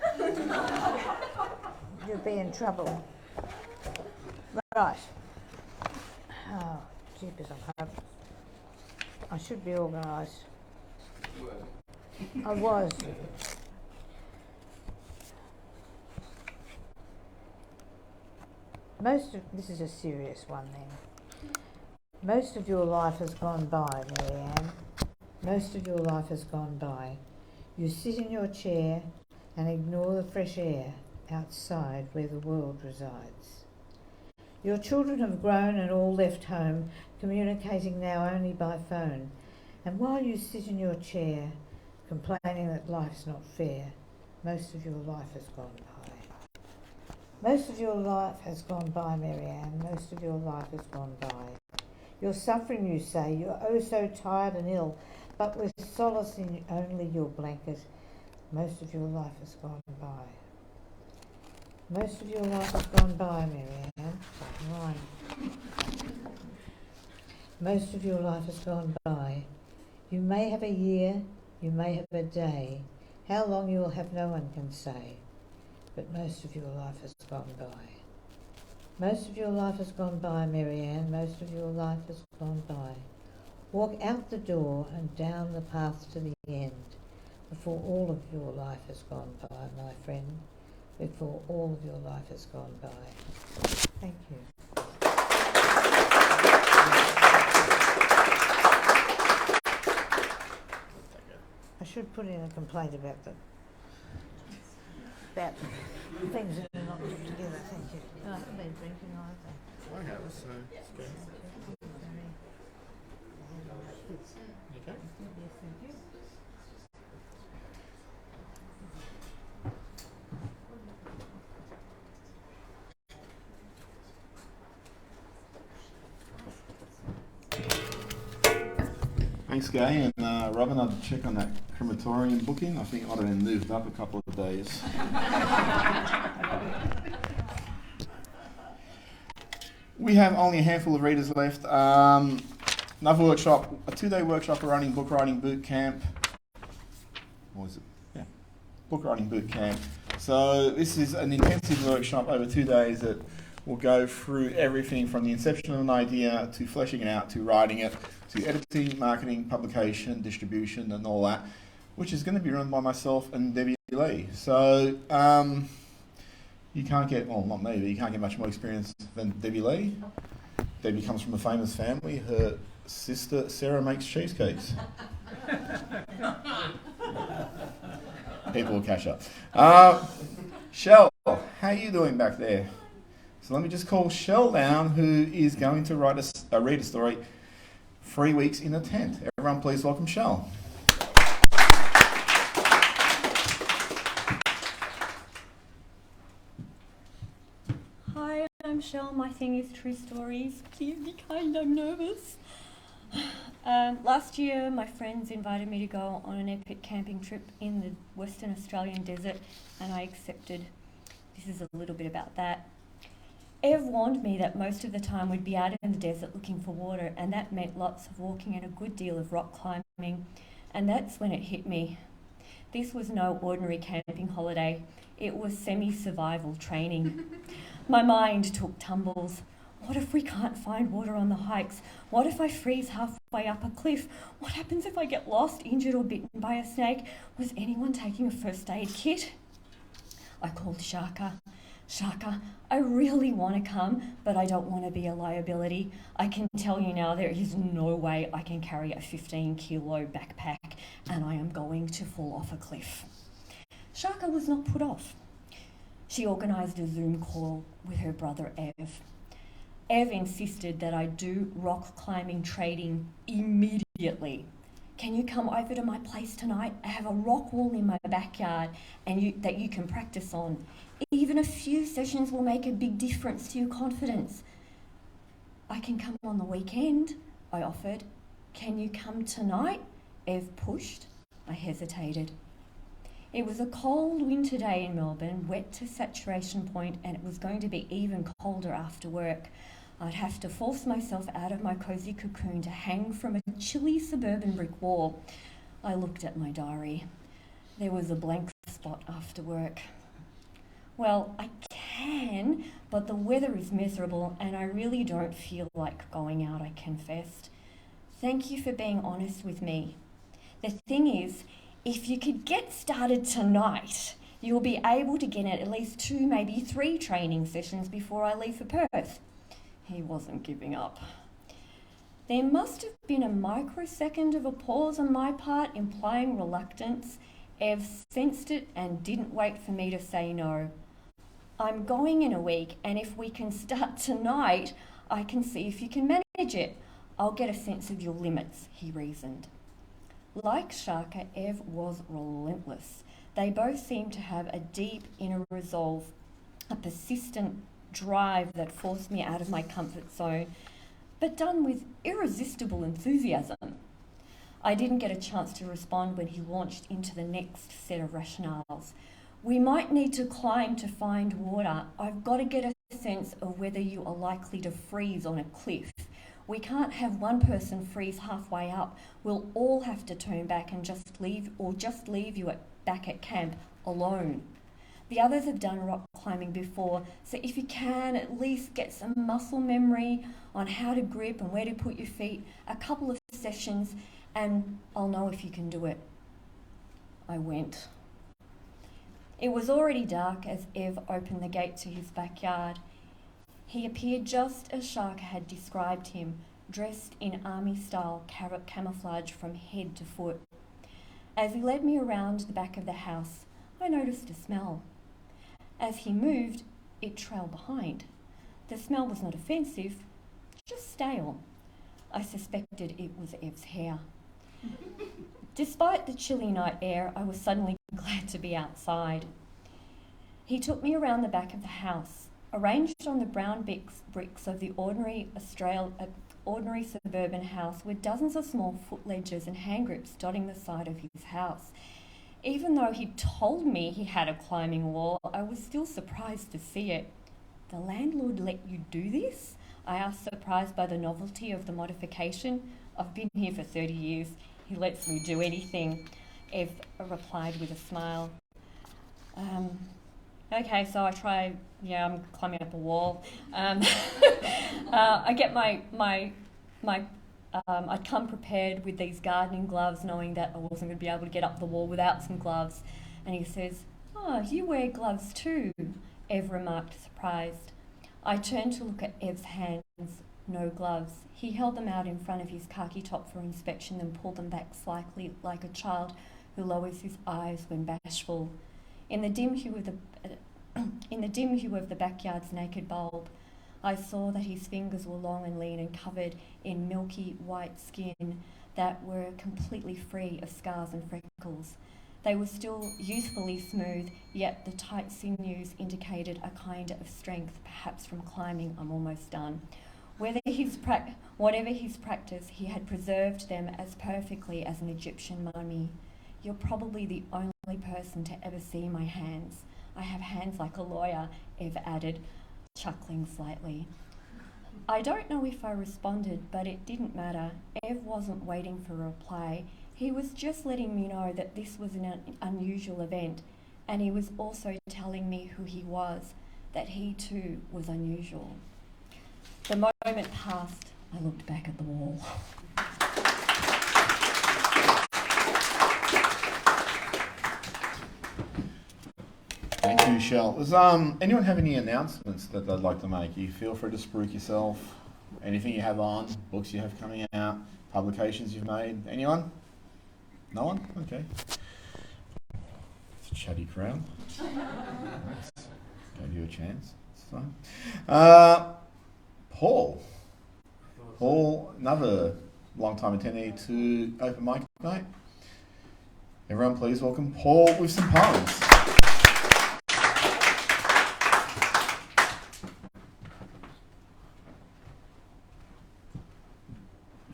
You'll be in trouble. Right. Oh, jeepers, I should be organised. I was. This is a serious one then. Most of your life has gone by, Marianne. Most of your life has gone by. You sit in your chair and ignore the fresh air outside where the world resides. Your children have grown and all left home, communicating now only by phone. And while you sit in your chair, complaining that life's not fair, most of your life has gone by. Most of your life has gone by, Marianne. Most of your life has gone by. You're suffering, you say. You're oh so tired and ill, but with solace in only your blanket. Most of your life has gone by. Most of your life has gone by, Marianne. Right. Most of your life has gone by. You may have a year, you may have a day. How long you will have no one can say. But most of your life has gone by. Most of your life has gone by, Marianne. Most of your life has gone by. Walk out the door and down the path to the end before all of your life has gone by, my friend. Before all of your life has gone by. Thank you. I should put in a complaint about things that are not put together. Thank you. I haven't been drinking either. I have, so it's good. Okay. Yes, thank you. Thanks, Gay. And Robin, I'd check on that crematorium booking. I think it might have been moved up a couple of days. We have only a handful of readers left. Another workshop, a 2-day workshop running book writing boot camp. What was it? Yeah, book writing boot camp. So this is an intensive workshop over 2 days that will go through everything from the inception of an idea to fleshing it out to writing it to editing, marketing, publication, distribution and all that, which is going to be run by myself and Debbie Lee. So you can't get, well not me, but you can't get much more experience than Debbie Lee. Debbie comes from a famous family. Her sister Sarah makes cheesecakes. People will catch up. Shell, how are you doing back there? So let me just call Shell down, who is going to read a story, 3 weeks in a tent. Everyone please welcome Shell. Hi, I'm Shell. My thing is true stories. Please be kind, I'm nervous. Last year, my friends invited me to go on an epic camping trip in the Western Australian desert, and I accepted. This is a little bit about that. Ev warned me that most of the time we'd be out in the desert looking for water, and that meant lots of walking and a good deal of rock climbing. And that's when it hit me. This was no ordinary camping holiday. It was semi-survival training. My mind took tumbles. What if we can't find water on the hikes? What if I freeze halfway up a cliff? What happens if I get lost, injured or bitten by a snake? Was anyone taking a first aid kit? I called Shaka. Shaka, I really want to come, but I don't want to be a liability. I can tell you now there is no way I can carry a 15-kilo backpack, and I am going to fall off a cliff. Shaka was not put off. She organised a Zoom call with her brother Ev. Ev insisted that I do rock climbing training immediately. Can you come over to my place tonight? I have a rock wall in my backyard and that you can practice on. Even a few sessions will make a big difference to your confidence. I can come on the weekend, I offered. Can you come tonight? Ev pushed. I hesitated. It was a cold winter day in Melbourne, wet to saturation point, and it was going to be even colder after work. I'd have to force myself out of my cosy cocoon to hang from a chilly suburban brick wall. I looked at my diary. There was a blank spot after work. Well, I can, but the weather is miserable and I really don't feel like going out, I confessed. Thank you for being honest with me. The thing is, if you could get started tonight, you'll be able to get at least 2, maybe 3 training sessions before I leave for Perth. He wasn't giving up. There must have been a microsecond of a pause on my part, implying reluctance. Ev sensed it and didn't wait for me to say no. I'm going in a week, and if we can start tonight, I can see if you can manage it. I'll get a sense of your limits, he reasoned. Like Shaka, Ev was relentless. They both seemed to have a deep inner resolve, a persistent drive that forced me out of my comfort zone, but done with irresistible enthusiasm. I didn't get a chance to respond when he launched into the next set of rationales. We might need to climb to find water. I've got to get a sense of whether you are likely to freeze on a cliff. We can't have one person freeze halfway up. We'll all have to turn back and just leave you back at camp alone. The others have done rock climbing before, so if you can, at least get some muscle memory on how to grip and where to put your feet, a couple of sessions, and I'll know if you can do it. I went. It was already dark as Ev opened the gate to his backyard. He appeared just as Shaka had described him, dressed in army-style camouflage from head to foot. As he led me around the back of the house, I noticed a smell. As he moved, it trailed behind. The smell was not offensive, just stale. I suspected it was Ev's hair. Despite the chilly night air, I was suddenly glad to be outside. He took me around the back of the house. Arranged on the brown bricks of the ordinary suburban house were dozens of small foot ledges and hand grips dotting the side of his house. Even though he told me he had a climbing wall, I was still surprised to see it. The landlord let you do this? I asked, surprised by the novelty of the modification. I've been here for 30 years. He lets me do anything. Ev replied with a smile. Okay, so I try, I'm climbing up a wall. I get I'd come prepared with these gardening gloves, knowing that I wasn't going to be able to get up the wall without some gloves. And he says, "Oh, you wear gloves too," Ev remarked, surprised. I turned to look at Ev's hands, no gloves. He held them out in front of his khaki top for inspection, then pulled them back slightly like a child who lowers his eyes when bashful. In the dim hue of the backyard's naked bulb, I saw that his fingers were long and lean and covered in milky white skin that were completely free of scars and freckles. They were still youthfully smooth, yet the tight sinews indicated a kind of strength, perhaps from climbing. I'm almost done. Whatever his practice, he had preserved them as perfectly as an Egyptian mummy. You're probably the only person to ever see my hands. I have hands like a lawyer, Ev added, chuckling slightly. I don't know if I responded, but it didn't matter. Ev wasn't waiting for a reply. He was just letting me know that this was an unusual event, and he was also telling me who he was, that he too was unusual. The moment passed. I looked back at the wall. Thank you, Shell. Does anyone have any announcements that they'd like to make? You feel free to spruik yourself. Anything you have on, books you have coming out, publications you've made. Anyone? No one? Okay. It's a chatty crowd. Gave you a chance. It's fine. Paul, another long-time attendee to Open Mic Night. Everyone please welcome Paul with some poems.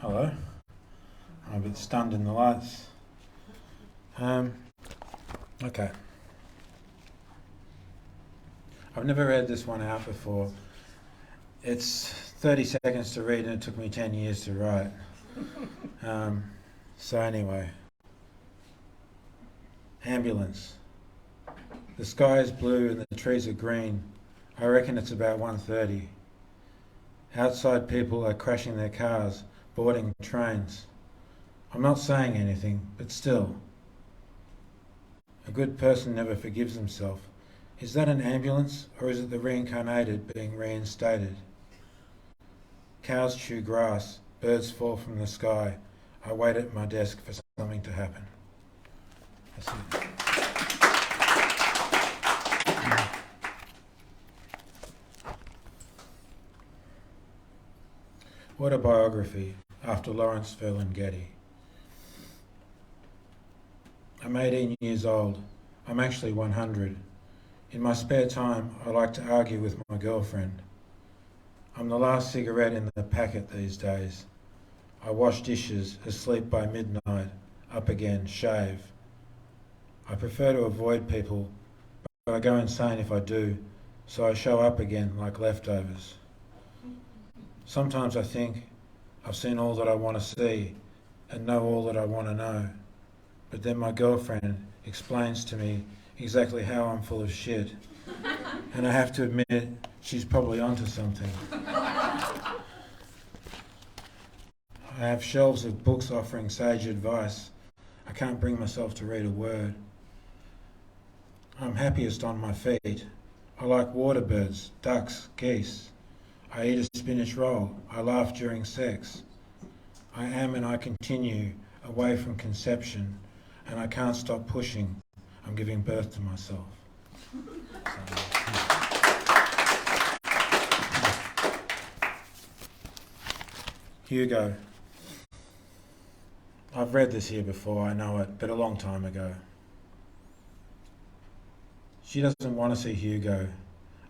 Hello. I'm a bit stunned in the lights. Okay. I've never read this one out before. It's 30 seconds to read and it took me 10 years to write. So anyway. Ambulance. The sky is blue and the trees are green. I reckon it's about 1:30. Outside people are crashing their cars, boarding trains. I'm not saying anything, but still. A good person never forgives himself. Is that an ambulance, or is it the reincarnated being reinstated? Cows chew grass, birds fall from the sky. I wait at my desk for something to happen. That's it. Autobiography, after Lawrence Ferlinghetti. I'm 18 years old. I'm actually 100. In my spare time, I like to argue with my girlfriend. I'm the last cigarette in the packet these days. I wash dishes, asleep by midnight, up again, shave. I prefer to avoid people, but I go insane if I do, so I show up again like leftovers. Sometimes I think I've seen all that I want to see and know all that I want to know. But then my girlfriend explains to me exactly how I'm full of shit. And I have to admit, she's probably onto something. I have shelves of books offering sage advice. I can't bring myself to read a word. I'm happiest on my feet. I like water birds, ducks, geese. I eat a spinach roll. I laugh during sex. I am and I continue away from conception, and I can't stop pushing. I'm giving birth to myself. Hugo. I've read this here before, I know it, but a long time ago. She doesn't want to see Hugo.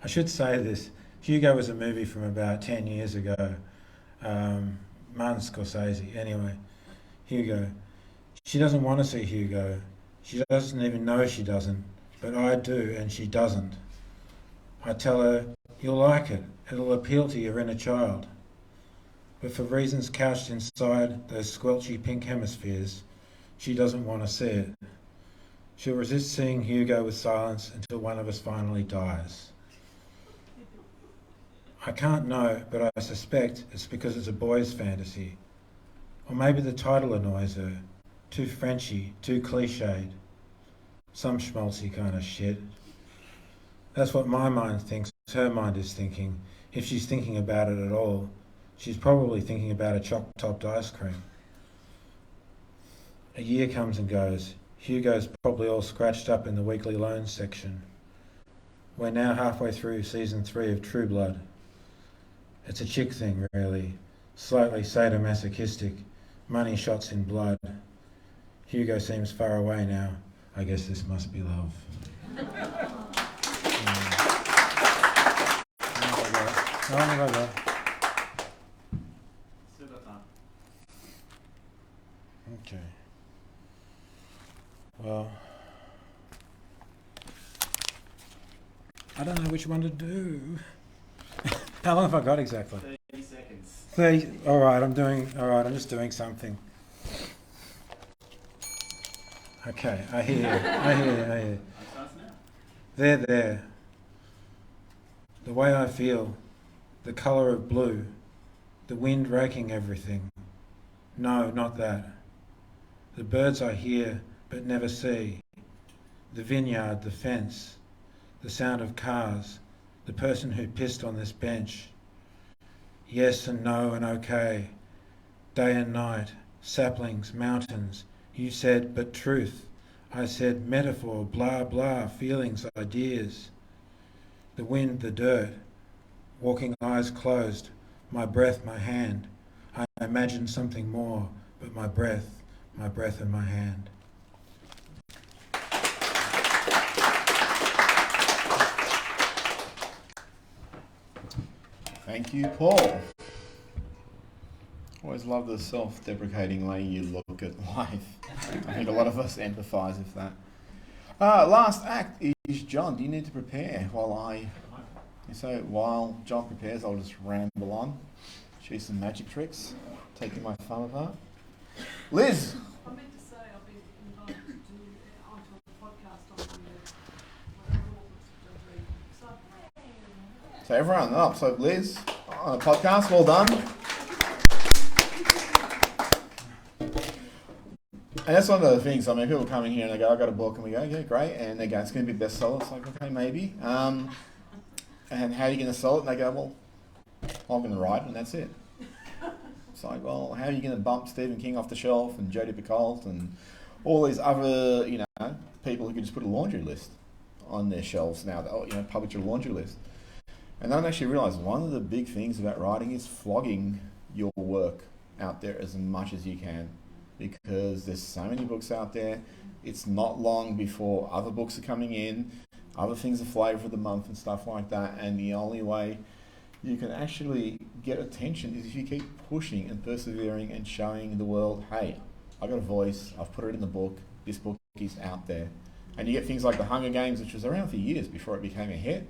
I should say this. Hugo was a movie from about 10 years ago. Martin Scorsese. Anyway, Hugo. She doesn't want to see Hugo. She doesn't even know she doesn't, but I do, and she doesn't. I tell her, you'll like it. It'll appeal to your inner child. But for reasons couched inside those squelchy pink hemispheres, she doesn't want to see it. She'll resist seeing Hugo with silence until one of us finally dies. I can't know, but I suspect it's because it's a boy's fantasy. Or maybe the title annoys her. Too Frenchy, too cliched. Some schmaltzy kind of shit. That's what my mind thinks her mind is thinking, if she's thinking about it at all. She's probably thinking about a choc-topped ice cream. A year comes and goes. Hugo's probably all scratched up in the weekly loans section. We're now halfway through season 3 of True Blood. It's a chick thing, really. Slightly sadomasochistic. Money shots in blood. Hugo seems far away now. I guess this must be love. Okay. Well, I don't know which one to do. How long have I got exactly? 30 seconds. 30. All right, I'm just doing something. Okay, I hear you. There. The way I feel, the colour of blue, the wind raking everything. No, not that. The birds I hear but never see. The vineyard, the fence, the sound of cars, the person who pissed on this bench. Yes and no and okay. Day and night, saplings, mountains. You said, but truth. I said, metaphor, blah, blah, feelings, ideas. The wind, the dirt, walking eyes closed, my breath, my hand. I imagined something more, but my breath and my hand. Thank you, Paul. Always love the self-deprecating way you look at life. I think a lot of us empathise with that. Last act is John. Do you need to prepare So while John prepares, I'll just ramble on, show some magic tricks, taking my thumb apart. Liz! I meant to say I've been invited to do onto a podcast on the whatever it was. So everyone up. So Liz, on a podcast, well done. And that's one of the things, I mean, people come in here and they go, I've got a book, and we go, yeah, great, and they go, it's going to be a bestseller. It's like, okay, maybe. And how are you going to sell it? And they go, well, I'm going to write it, and that's it. It's like, well, how are you going to bump Stephen King off the shelf, and Jodi Picoult, and all these other, people who can just put a laundry list on their shelves now, publish a laundry list. And I don't actually realise one of the big things about writing is flogging your work out there as much as you can, because there's so many books out there. It's not long before other books are coming in, other things are flavour of the month and stuff like that, and the only way you can actually get attention is if you keep pushing and persevering and showing the world, hey, I've got a voice, I've put it in the book, this book is out there. And you get things like The Hunger Games, which was around for years before it became a hit.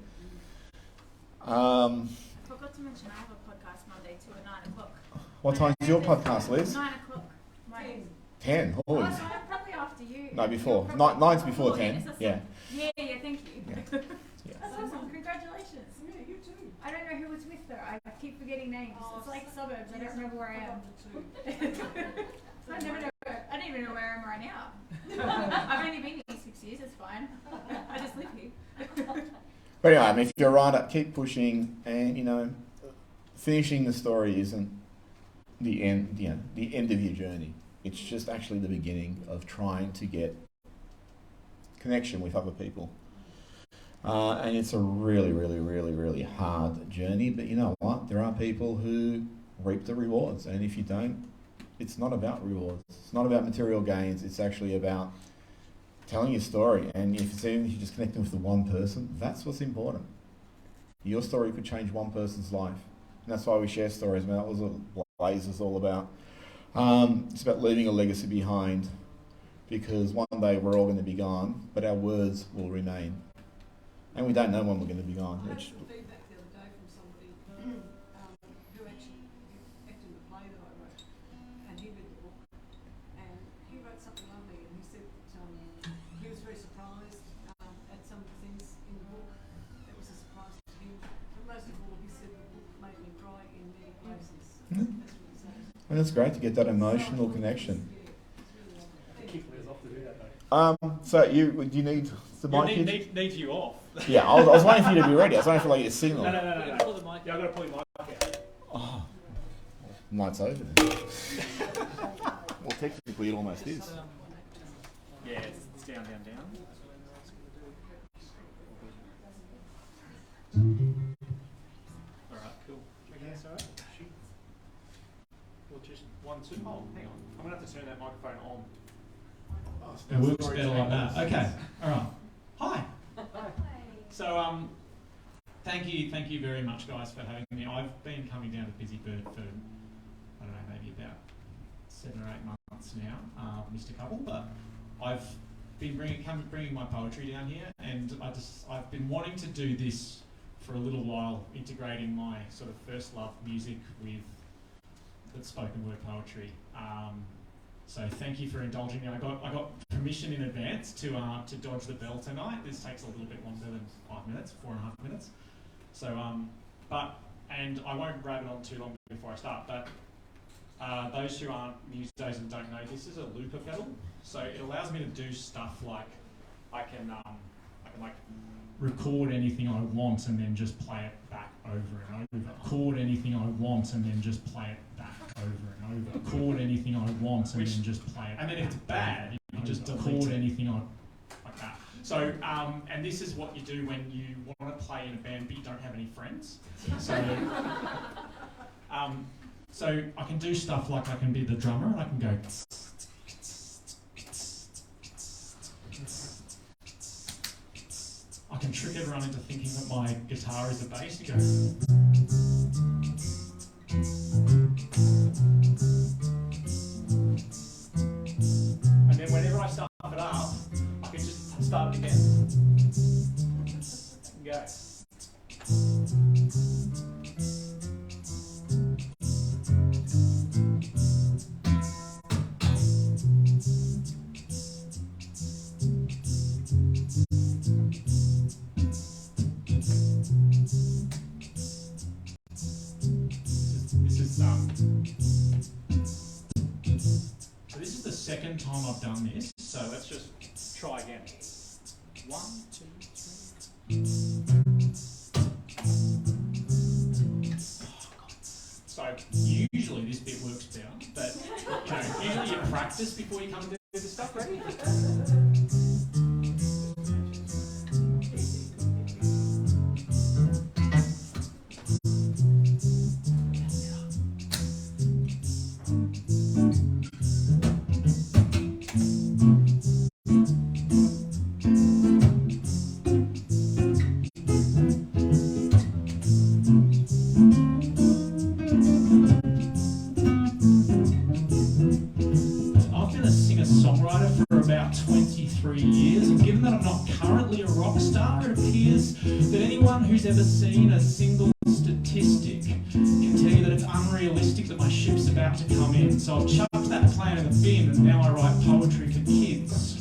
Forgot to mention I have a podcast Monday too at 9 o'clock. What time's your podcast, Liz? 9 o'clock. Right. 10. Holy. Oh, so probably after you. No, before. You're probably 9's before 10. Yeah. Yeah, thank you. Yeah. That's awesome. Congratulations. Yeah, you too. I don't know who was with her. I keep forgetting names. It's like suburbs. I don't remember where I am. I never know. I don't even know where I am right now. I've only been here 6 years. It's fine. I just live here. But anyway, I mean, if you're a writer, keep pushing, and finishing the story isn't the end. The end of your journey. It's just actually the beginning of trying to get connection with other people. And it's a really, really, really, really hard journey. But you know what? There are people who reap the rewards, and if you don't, it's not about rewards. It's not about material gains. It's actually about telling your story, and if it's even if you're just connecting with the one person, that's what's important. Your story could change one person's life, and that's why we share stories. I mean, that was what Blaze is all about. It's about leaving a legacy behind, because one day we're all going to be gone, but our words will remain, and we don't know when we're going to be gone. I had some feedback the other day from somebody who actually acted in the play that I wrote, and he read the book, and he wrote something lovely, and he said that he was very surprised at some of the things in the book. It was a surprise to him, but most of all, he said the book made me cry in many places. That's what he said. And it's great to get that emotional connection. So you need the mic? Need you off. Yeah, I was waiting for you to be ready. I was waiting for your signal. No. Yeah, I've got to pull your mic out. Oh, night's over then. Well, technically it almost is. Yeah, it's down, down, down. Alright, cool. Okay, that's alright. Well, just 1, 2. Oh, hang on. I'm going to have to turn that microphone on. Oh, It works better like that. Okay, alright. Hi. Hi. So, thank you very much, guys, for having me. I've been coming down to Busy Bird for, I don't know, maybe about 7 or 8 months now. Missed a couple, but I've been bringing my poetry down here, and I've been wanting to do this for a little while, integrating my sort of first love music with the spoken word poetry. So thank you for indulging me. I got permission in advance to dodge the bell tonight. This takes a little bit longer than 5 minutes, 4.5 minutes. So and I won't rabbit on too long before I start. But those who aren't musos and don't know, this is a looper pedal. So it allows me to do stuff like I can like record anything I want and then just play it back over and over. Record anything I want and then just play it back over and over. Record anything I want and then just play it. And then if it's bad, you can just record anything like that. So, and this is what you do when you want to play in a band but you don't have any friends. So I can do stuff like I can be the drummer and I can go. I can trick everyone into thinking that my guitar is a bass. You go. And then whenever I start it up, I can just start it again. And go. So this is the second time I've done this, so let's just try again. 1, 2, 3. So usually this bit works better, but usually you practice before you come and do this stuff. Ready? About 23 years, and given that I'm not currently a rock star, it appears that anyone who's ever seen a single statistic can tell you that it's unrealistic that my ship's about to come in. So I've chucked that plan in the bin and now I write poetry for kids.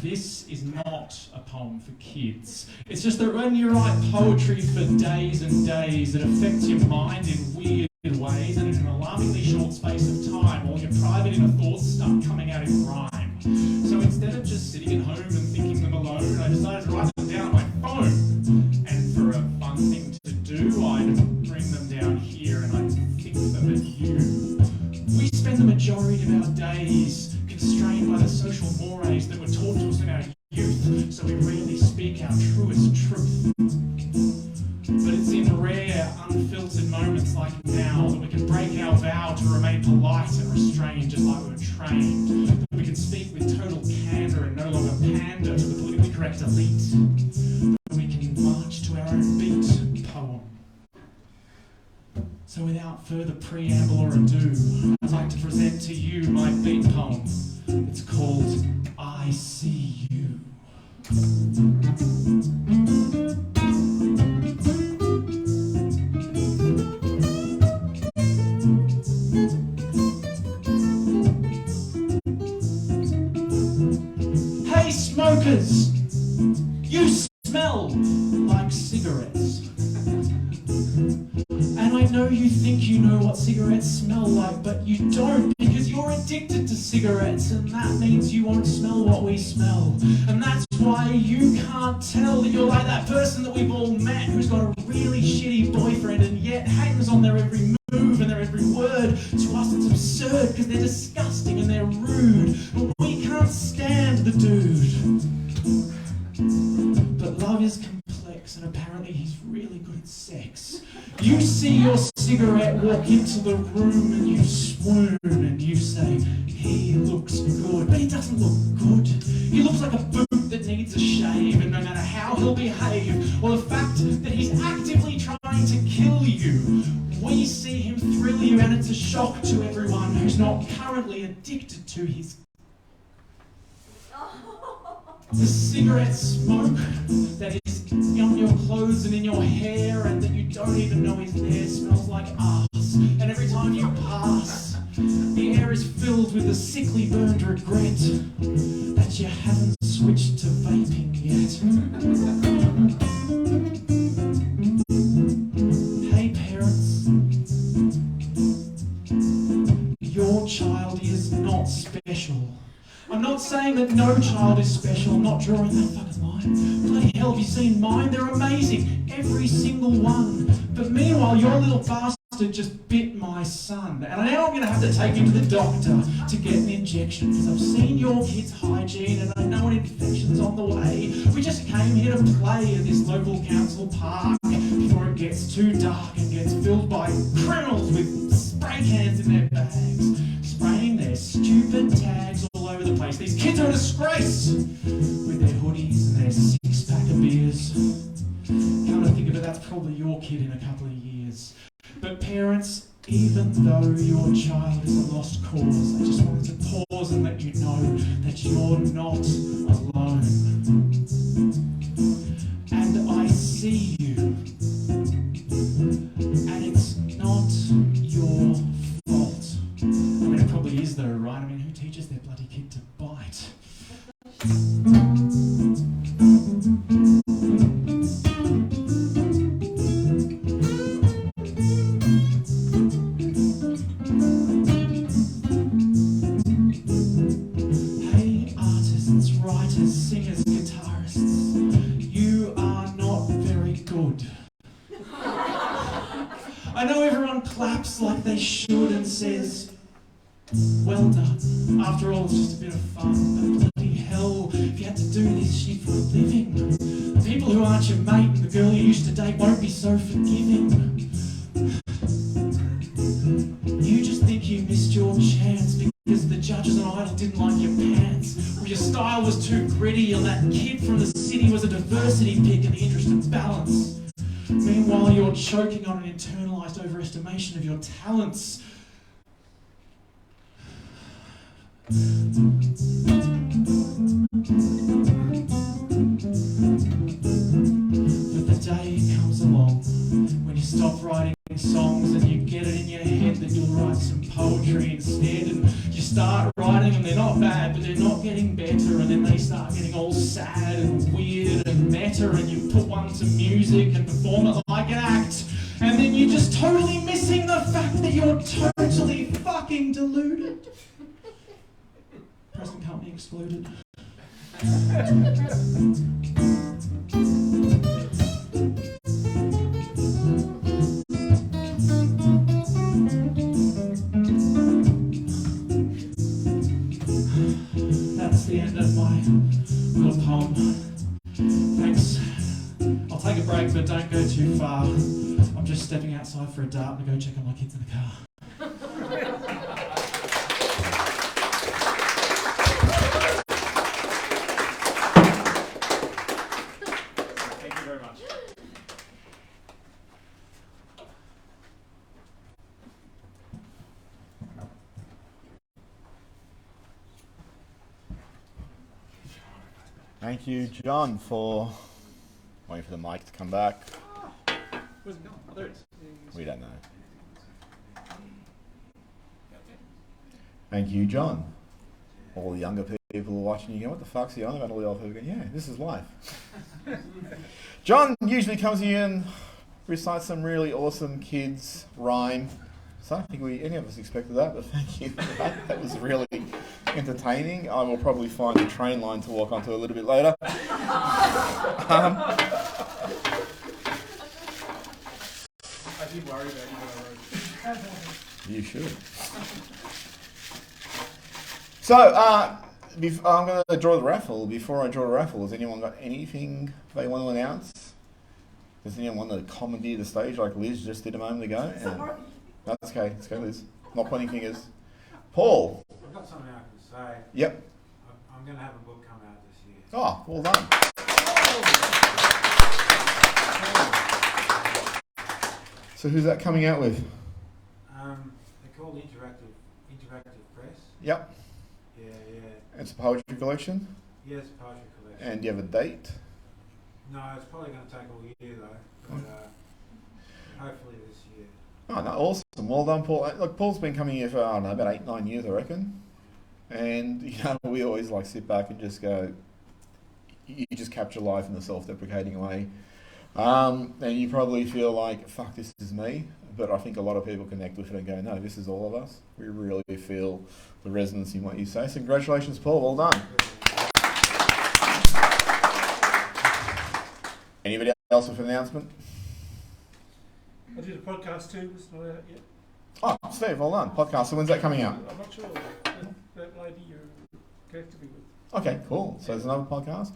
This is not a poem for kids. It's just that when you write poetry for days and days, it affects your mind in weird ways and in an alarmingly short space of time. All your private inner thoughts start coming out in rhyme. So instead of just sitting at home and thinking them alone, I decided to write them down on my phone. And for a fun thing to do, I'd bring them down here and I'd think them at you. We spend the majority of our days constrained by the social mores that were taught to us in our youth, so we rarely speak our truest truth. But it's in rare, unfiltered moments like now that we can break our vow to remain polite and restrained just like we were trained. That we can speak with total candour and no longer pander to the politically correct elite. That we can march to our own beat poem. So without further preamble or ado, I'd like to present to you my beat poem. It's called I See You. Hey smokers, you smell like cigarettes. And I know you think you know what cigarettes smell like, but you don't, because you're addicted to cigarettes, and that means you won't smell what we smell. And that's why you can't tell that you're like that person that we've all met who's got a really shitty boyfriend and yet hangs on their every move and their every word. To us it's absurd because they're disgusting and they're rude. But we can't stand the dude. But love is complex, and apparently he's really good at sex. You see your cigarette walk into the room and you swoon and you say, he looks good. But he doesn't look good. He looks like a boot that needs a shave, and no matter how he'll behave, or the fact that he's actively trying to kill you, we see him thrill you, and it's a shock to everyone who's not currently addicted to his the cigarette smoke that is on your clothes and in your hair, and that you don't even know is there, smells like arse. And every time you pass, the air is filled with a sickly burned regret that you haven't switched to vaping yet. Hey parents, your child is not special. I'm not saying that no child is special. I'm not drawing that fucking line. Bloody hell, have you seen mine? They're amazing. Every single one. But meanwhile, your little bastard just bit my son. And now I'm going to have to take him to the doctor to get an injection, because I've seen your kid's hygiene and I know an infection's on the way. We just came here to play at this local council park before it gets too dark and gets filled by criminals with spray cans in their bags, spraying their stupid tags all over the place. These kids are a disgrace with their hoodies and their six-pack of beers. Come to think of it, that's probably your kid in a couple of years. But parents, even though your child is a lost cause, I just wanted to pause and let you know that you're not alone. And I see you. And it's not your fault. I mean, it probably is though, right? I mean, who teaches their bloody kid to bite? Hey, artists, writers, singers, guitarists, you are not very good. I know everyone claps like they should and says, well done. After all, it's just a bit of fun. But bloody hell, if you had to do this shit for a living, the people who aren't your mate and the girl you used to date won't be so forgiving. You just think you missed your chance because the judges on Idol didn't like your pants, or your style was too gritty, or that kid from the city was a diversity pick in the interest of balance. Meanwhile, you're choking on an internalized overestimation of your talents. But the day comes along when you stop writing songs and you get it in your head that you'll write some poetry instead, and you start writing them. They're not bad, but they're not getting better, and then they start getting all sad and weird and meta, and you put one to music and perform it like an act, and then you're just totally missing the fact that you're totally fucking deluded. Present company excluded. That's the end of my little poem. Thanks. I'll take a break, but don't go too far. I'm just stepping outside for a dart to go check on my kids in the car. Thank you very much. Thank you, John, for waiting for the mic to come back. Where's it gone? Oh, there it is. We don't know. Thank you, John. All the younger people are watching, you go, what the fuck's he on about? All the old people go, yeah, this is life. John usually comes here and recites some really awesome kids' rhyme. So I don't think any of us expected that, but thank you for that. That was really entertaining. I will probably find a train line to walk onto a little bit later. I did worry about you when I wrote it. You should. So, I'm going to draw the raffle. Before I draw the raffle, has anyone got anything they want to announce? Does anyone want to commandeer the stage like Liz just did a moment ago? Sorry. That's okay. Let's go, Liz. Not pointing fingers. Paul. I've got something I can say. Yep. I'm going to have a book come out this year. Oh, well done. So who's that coming out with? They're called Interactive Press. Yep. Yeah. It's a poetry collection? Yes, poetry collection. And do you have a date? No, it's probably going to take all year though, but hopefully this year. Oh, no, awesome. Well done, Paul. Look, Paul's been coming here for, I don't know, about 8-9 years, I reckon. And, you know, we always like sit back and just go, you just capture life in a self-deprecating way. And you probably feel like, fuck, this is me. But I think a lot of people connect with it and go, no, this is all of us. We really feel the resonance in what you say. So congratulations, Paul. Well done. Anybody else with an announcement? I did a podcast too, it's not out yet. Oh, Steve, well done. Podcast. So when's that coming out? I'm not sure. That lady you're connected me with. Okay, cool. So there's another podcast.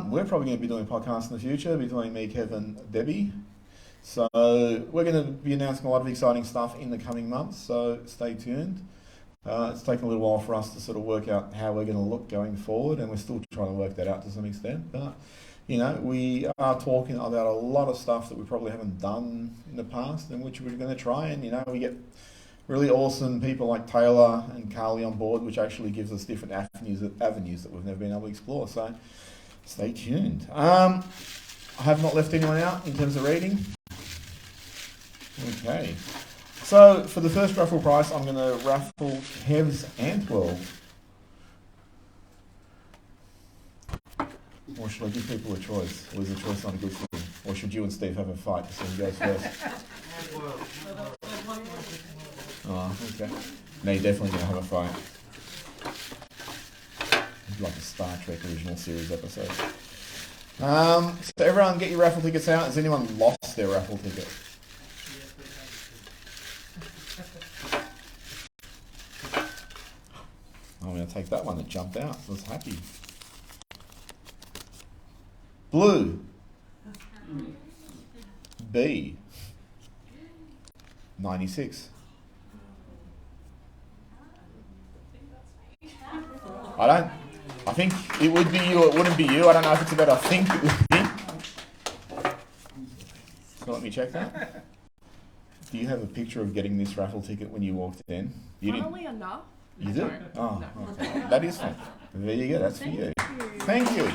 We're probably going to be doing podcasts in the future between me, Kevin, Debbie. So we're going to be announcing a lot of exciting stuff in the coming months, so stay tuned. It's taken a little while for us to sort of work out how we're going to look going forward, and we're still trying to work that out to some extent. But, you know, we are talking about a lot of stuff that we probably haven't done in the past, and which we're going to try. And, you know, we get really awesome people like Taylor and Carly on board, which actually gives us different avenues that we've never been able to explore. So stay tuned. I have not left anyone out in terms of reading. Okay. So for the first raffle prize, I'm going to raffle Kev's Antworld. Or should I give people a choice? Or is a choice not a good thing? Or should you and Steve have a fight to see who goes first? Oh, okay. No, you're definitely going to have a fight. It's like a Star Trek original series episode. So everyone get your raffle tickets out. Has anyone lost their raffle ticket? I'm going to take that one that jumped out. I was happy. Blue. B. 96. I think it would be you, it wouldn't be you. I don't know if it's about I think it would be. So let me check that. Do you have a picture of getting this raffle ticket when you walked in? You didn't. Funnily enough, You I do? don't. Oh, No. okay. That is fun. There you go, that's for you. Thank you.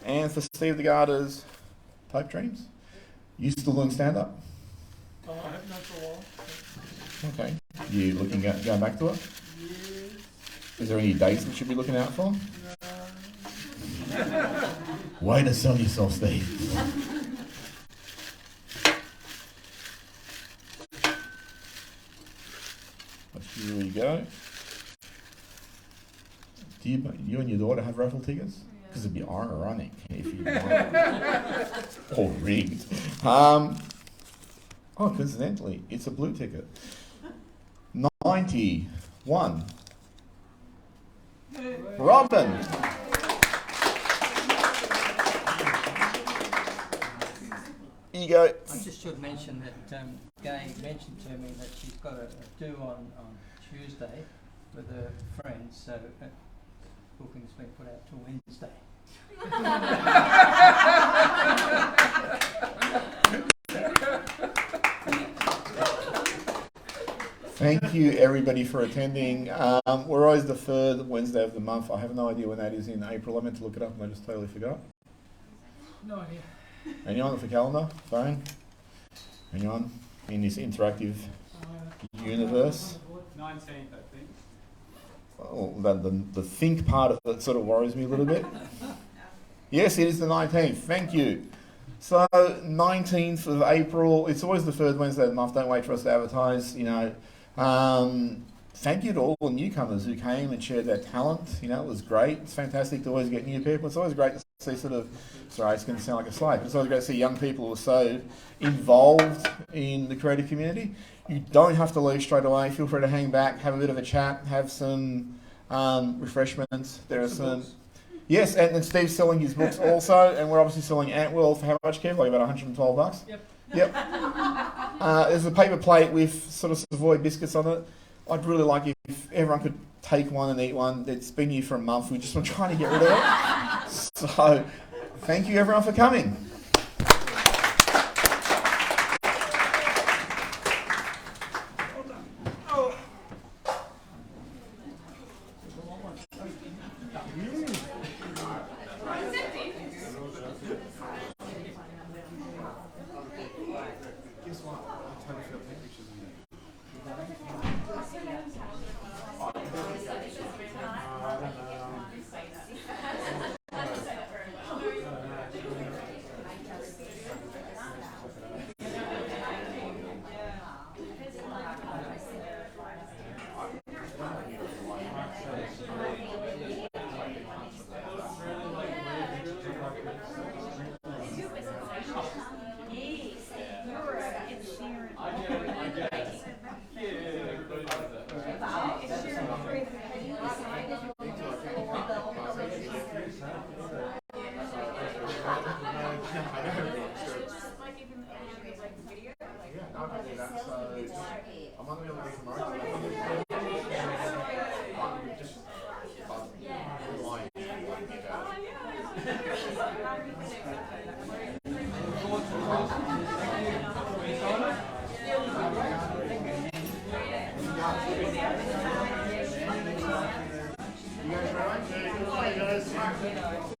And for Steve the Garter's Pipe Dreams, you still doing stand-up? I haven't done for a while. Okay. You looking at going back to it? Is there any dates we should be looking out for? Way to sell yourself, Steve. Here we go. Do you and your daughter have raffle tickets? Because it'd be ironic if you won. Or rigged. Oh, coincidentally, it's a blue ticket. 91. Robin. Here you go. I just should mention that Gay mentioned to me that she's got a do on Tuesday with her friends, so booking's been put out till Wednesday. Thank you everybody for attending. We're always the third Wednesday of the month. I have no idea when that is in April. I meant to look it up and I just totally forgot. No idea. Anyone with a calendar? Phone? Anyone in this interactive universe? 19th, I think. Oh, the think part of it sort of worries me a little bit. Yes, it is the 19th. Thank you. So 19th of April. It's always the third Wednesday of the month. Don't wait for us to advertise. You know, thank you to all the newcomers who came and shared their talent. You know, it was great. It's fantastic to always get new people. It's always great to see sort of, sorry, it's going to sound like a slide, but it's always great to see young people who are so involved in the creative community. You don't have to leave straight away. Feel free to hang back, have a bit of a chat, have some refreshments. There are some... Yes, and Steve's selling his books also, and we're obviously selling Antworld for how much, Kev? Like about $112? Yep. There's a paper plate with sort of Savoy biscuits on it. I'd really like if everyone could take one and eat one. It's been here for a month. We just were trying to get rid of it. So, thank you everyone for coming. You guys all right?